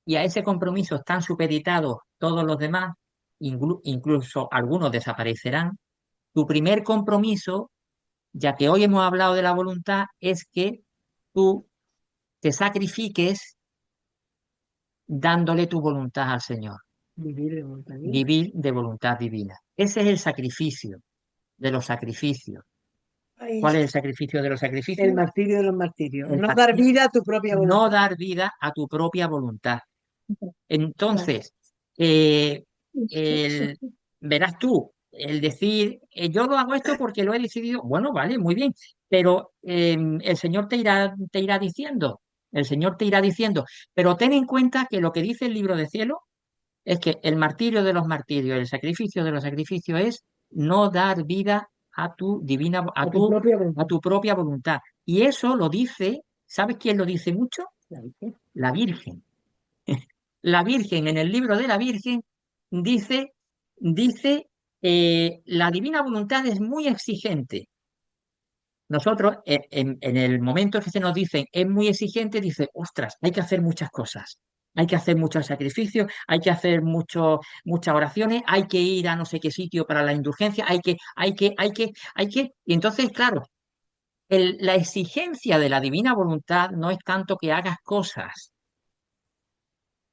Speaker 3: y a ese compromiso están supeditados todos los demás, incluso algunos desaparecerán. Tu primer compromiso, ya que hoy hemos hablado de la voluntad, es que tú te sacrifiques dándole tu voluntad al Señor,
Speaker 1: vivir de voluntad divina.
Speaker 3: vivir de voluntad divina. Ese es el sacrificio de los sacrificios.
Speaker 8: ahí
Speaker 3: ¿Cuál es
Speaker 8: está.
Speaker 3: el sacrificio de los
Speaker 1: El
Speaker 3: sacrificios?
Speaker 1: martirio de los martirios.
Speaker 3: El
Speaker 1: No dar
Speaker 3: martirio.
Speaker 1: vida a tu propia
Speaker 3: No
Speaker 1: voluntad.
Speaker 3: dar vida a tu propia voluntad.
Speaker 1: Claro.
Speaker 3: Entonces,
Speaker 8: Eso,
Speaker 3: el, verás tú, el decir, yo lo hago esto porque lo he decidido, bueno, vale, muy bien, pero el Señor te irá diciendo, el Señor te irá diciendo, pero ten en cuenta que lo que dice el libro de cielo es que el martirio de los martirios, el sacrificio de los sacrificios es no dar vida a tu divina,
Speaker 1: A tu propia
Speaker 3: a
Speaker 1: voluntad.
Speaker 3: tu propia voluntad. Y eso lo dice ¿Sabes quién lo dice mucho? La Virgen. La Virgen, en el libro de la Virgen, dice, la divina voluntad es muy exigente. Nosotros, en el momento que se nos dice es muy exigente, dice, ostras, hay que hacer muchas cosas, hay que hacer muchos sacrificios, hay que hacer muchas oraciones, hay que ir a no sé qué sitio para la indulgencia, y entonces, claro, la exigencia de la divina voluntad no es tanto que hagas cosas,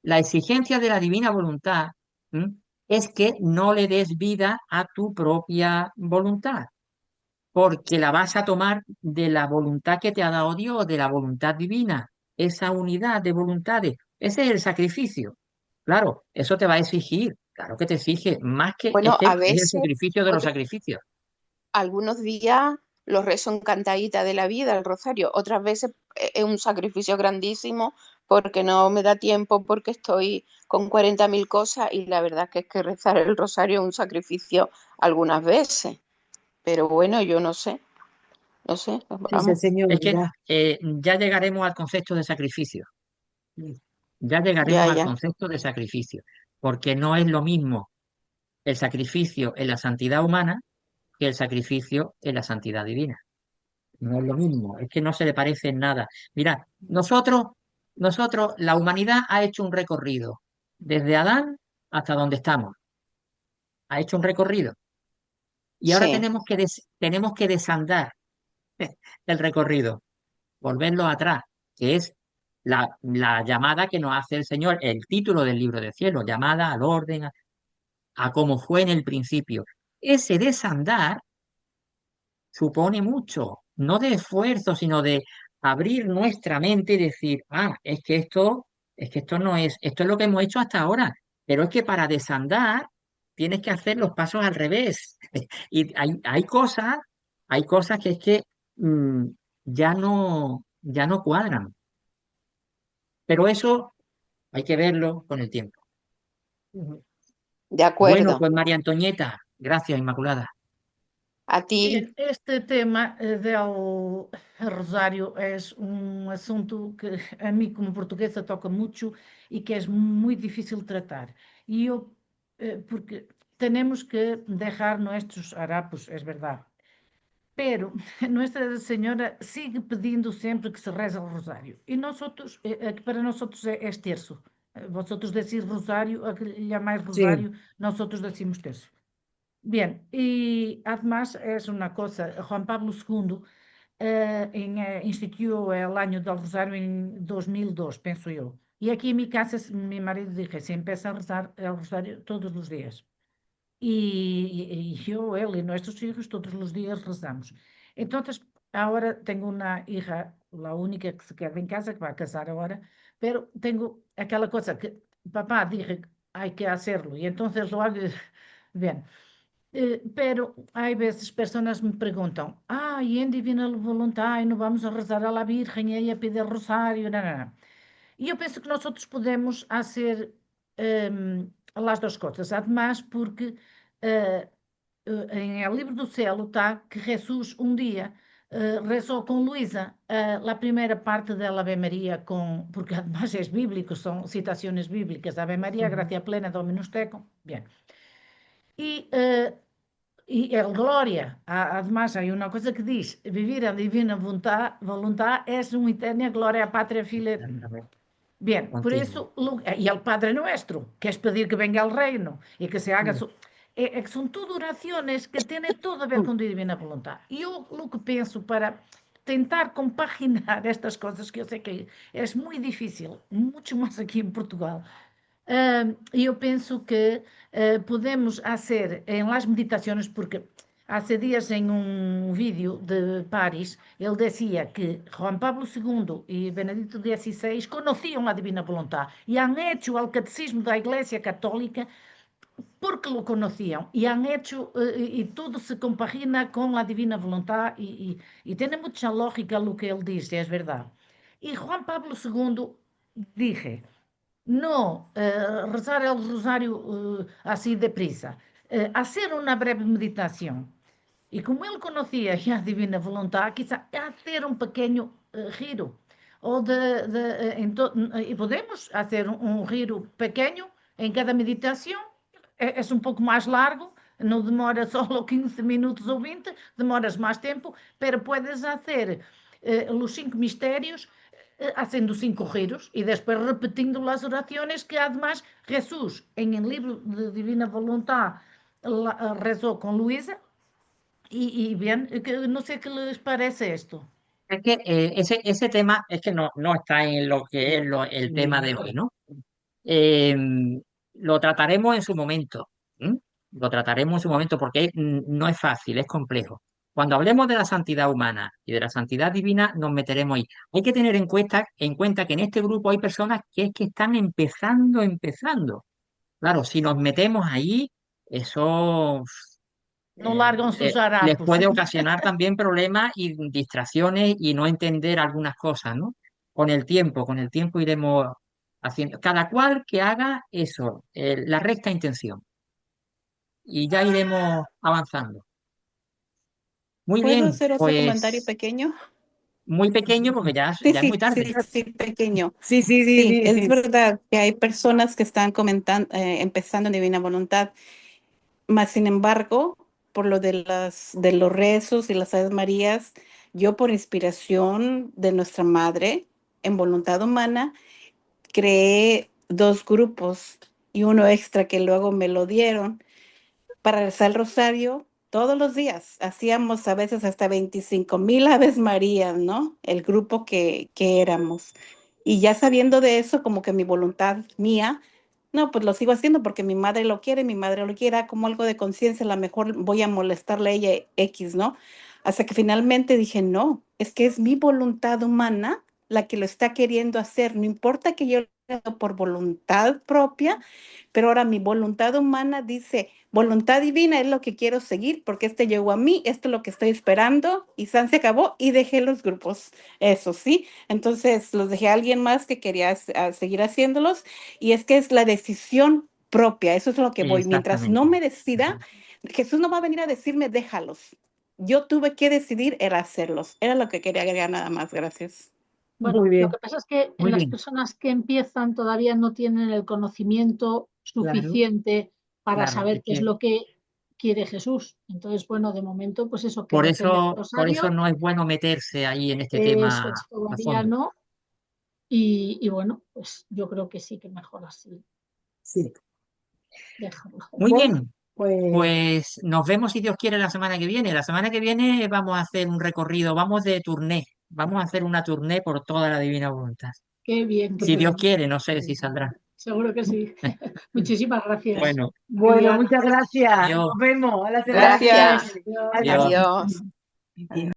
Speaker 3: la exigencia de la divina voluntad, ¿m? Es que no le des vida a tu propia voluntad, porque la vas a tomar de la voluntad que te ha dado Dios, de la voluntad divina, esa unidad de voluntades. Ese es el sacrificio. Claro, eso te va a exigir, claro que te exige, más que es
Speaker 10: Bueno,
Speaker 3: que
Speaker 10: a
Speaker 3: es el
Speaker 10: veces,
Speaker 3: sacrificio de los
Speaker 10: otro-
Speaker 3: sacrificios.
Speaker 10: algunos días los rezo en cantadita de la vida, el rosario. Otras veces es un sacrificio grandísimo porque no me da tiempo, porque estoy con 40.000 cosas y la verdad que es que rezar el rosario es un sacrificio algunas veces. Pero bueno, yo no sé,
Speaker 1: Sí, sí,
Speaker 10: vamos.
Speaker 1: señor,
Speaker 3: Es que
Speaker 1: ya.
Speaker 3: ya llegaremos al concepto de sacrificio, ya
Speaker 10: Ya,
Speaker 3: llegaremos al
Speaker 10: ya.
Speaker 3: concepto de sacrificio, porque no es lo mismo el sacrificio en la santidad humana que el sacrificio en la santidad divina. No es lo mismo, es que no se le parece en nada. Mirad, la humanidad ha hecho un recorrido desde Adán hasta donde estamos. Ha hecho un recorrido. Y ahora
Speaker 10: Sí,
Speaker 3: tenemos que desandar el recorrido, volverlo atrás, que es la llamada que nos hace el Señor, el título del libro del cielo, llamada al orden, a como fue en el principio. Ese desandar supone mucho, no de esfuerzo, sino de abrir nuestra mente y decir, es que esto no es, esto es lo que hemos hecho hasta ahora, pero es que para desandar tienes que hacer los pasos al revés. Y hay cosas que es que mm, ya no cuadran, pero eso hay que verlo con el tiempo.
Speaker 1: Ujú.
Speaker 10: de
Speaker 3: Bueno,
Speaker 10: acuerdo.
Speaker 3: pues María Antonieta, gracias, Inmaculada.
Speaker 10: A ti,
Speaker 4: Bien, este tema del rosário é assunto que a mim, como portuguesa, toca muito e que é muito difícil de tratar. E eu, porque temos que deixar nuestros harapos, é verdade. Pero Nuestra Señora sigue pedindo sempre que se reza o rosário. E nosotros, que para nosotros é terço. Vosotros decís rosário, a que lhe llamáis
Speaker 1: Sí,
Speaker 4: rosário, nosotros decimos terço. Bien, y además es una cosa, Juan Pablo II instituyó el año del Rosario en 2002, pienso yo. Y aquí en mi casa, mi marido dije, se empieza a rezar el Rosario todos los días. Y yo, él y nuestros hijos todos los días rezamos. Entonces, ahora tengo una hija, la única que se queda en casa, que va a casar ahora, pero tengo aquella cosa que papá dije, hay que hacerlo, y entonces lo hago. Bien. Pero hay veces personas me preguntan, y en Divina Voluntad, no vamos a rezar a la Virgen y a pedir rosario, no, no, no. Y yo pienso que nosotros podemos hacer las dos cosas, además porque en el libro do cielo está que Jesús un día rezó con Luisa la primera parte del Ave María, porque además es bíblico, son citaciones bíblicas, Ave María,
Speaker 1: ujú.
Speaker 4: gracia plena, Dominus tecum, bien. Y el Gloria, además hay una cosa que dice, vivir en divina voluntad es una eterna gloria a Patria Filha. Bien, por
Speaker 3: Continuo.
Speaker 4: eso, y el Padre Nuestro, que es pedir que venga el reino y que se haga
Speaker 1: Mm.
Speaker 4: su... que son todo oraciones que tienen todo a ver con divina voluntad. Y yo lo que pienso para tentar compaginar estas cosas, que yo sé que es muy difícil, mucho más aquí en Portugal, yo pienso que podemos hacer en las meditaciones, porque hace días en un vídeo de París, él decía que Juan Pablo II y Benedicto XVI conocían la divina voluntad y han hecho el catecismo de la Iglesia Católica porque lo conocían y han hecho, y todo se compagina con la divina voluntad y tiene mucha lógica lo que él dice, es verdad. Y Juan Pablo II dije, no rezar el rosario así deprisa, hacer una breve meditación. Y como él conocía ya a divina voluntad, quizá hacer un pequeño giro.
Speaker 13: y podemos hacer un giro pequeño en cada meditación. Es un poco más largo, no demora solo 15 minutos o 20, demoras más tiempo, pero puedes hacer los 5 misterios haciendo 5 giros y después repitiendo las oraciones que además Jesús en el libro de Divina Voluntad rezó con Luisa. Y bien, no sé qué les parece esto.
Speaker 3: Es que ese tema es que no está en lo que es el tema de hoy, ¿no? Eh, lo trataremos en su momento. ¿M? Lo trataremos en su momento porque no es fácil, es complejo. Cuando hablemos de la santidad humana y de la santidad divina, nos meteremos ahí. Hay que tener en cuenta que en este grupo hay personas que es que están empezando. Claro, si nos metemos ahí, eso
Speaker 13: No largan sus
Speaker 3: les
Speaker 13: harapos.
Speaker 3: puede ocasionar también problemas y distracciones y no entender algunas cosas, ¿no? Con el tiempo iremos haciendo, cada cual que haga eso, la recta intención, y ya iremos avanzando. Muy
Speaker 11: ¿Puedo
Speaker 3: bien,
Speaker 11: hacer otro comentario
Speaker 3: pues
Speaker 11: pequeño?
Speaker 3: muy pequeño porque ya es muy tarde.
Speaker 11: Sí, pequeño.
Speaker 1: Sí,
Speaker 11: Sí, es verdad que hay personas que están empezando en Divina Voluntad, mas sin embargo, por lo de los rezos y las Aves Marías, yo por inspiración de nuestra Madre, en Voluntad Humana, creé 2 grupos y uno extra que luego me lo dieron para rezar el rosario todos los días. Hacíamos a veces hasta 25,000 Aves Marías, ¿no? El grupo que éramos. Y ya sabiendo de eso, como que mi voluntad mía, no, pues lo sigo haciendo porque mi madre lo quiere, mi madre lo quiera, como algo de conciencia, a lo mejor voy a molestarle a ella X, ¿no? Hasta que finalmente dije, no, es que es mi voluntad humana la que lo está queriendo hacer, no importa que yo lo haga por voluntad propia, pero ahora mi voluntad humana dice, voluntad divina es lo que quiero seguir, porque llegó a mí, esto es lo que estoy esperando, y se acabó, y dejé los grupos, eso sí, entonces los dejé a alguien más que quería seguir haciéndolos, y es que es la decisión propia, eso es lo que voy, mientras no me decida, Jesús no va a venir a decirme, déjalos, yo tuve que decidir, era hacerlos, era lo que quería agregar nada más, gracias.
Speaker 4: Bueno,
Speaker 1: Muy bien,
Speaker 4: lo que pasa es que
Speaker 3: Muy
Speaker 4: las
Speaker 3: bien,
Speaker 4: personas que empiezan todavía no tienen el conocimiento
Speaker 1: claro.
Speaker 4: suficiente para
Speaker 3: claro,
Speaker 4: saber
Speaker 3: es
Speaker 4: qué es
Speaker 3: que
Speaker 4: lo que quiere Jesús. Entonces, bueno, de momento, pues eso, que
Speaker 3: por
Speaker 4: recen el
Speaker 3: eso
Speaker 4: rosario,
Speaker 3: no es bueno meterse ahí en este
Speaker 4: eso
Speaker 3: tema
Speaker 4: es
Speaker 3: a
Speaker 4: todavía
Speaker 3: fondo.
Speaker 4: no. Y bueno, pues yo creo que sí, que mejor así,
Speaker 1: Sí.
Speaker 4: déjalo.
Speaker 3: Muy
Speaker 1: Bueno,
Speaker 3: bien,
Speaker 1: pues
Speaker 3: pues nos vemos si Dios quiere la semana que viene. La semana que viene vamos a hacer un recorrido, vamos de tourné, vamos a hacer una tourné por toda la Divina Voluntad.
Speaker 4: Qué bien,
Speaker 3: Si Dios
Speaker 4: bien.
Speaker 3: quiere, no sé si saldrá.
Speaker 4: Seguro que sí. Muchísimas gracias,
Speaker 3: Bueno,
Speaker 1: bueno,
Speaker 4: Viviana.
Speaker 1: muchas gracias.
Speaker 3: adiós,
Speaker 1: Nos vemos a la semana que
Speaker 10: Gracias.
Speaker 1: viene.
Speaker 4: Adiós.
Speaker 3: adiós.
Speaker 10: Adiós.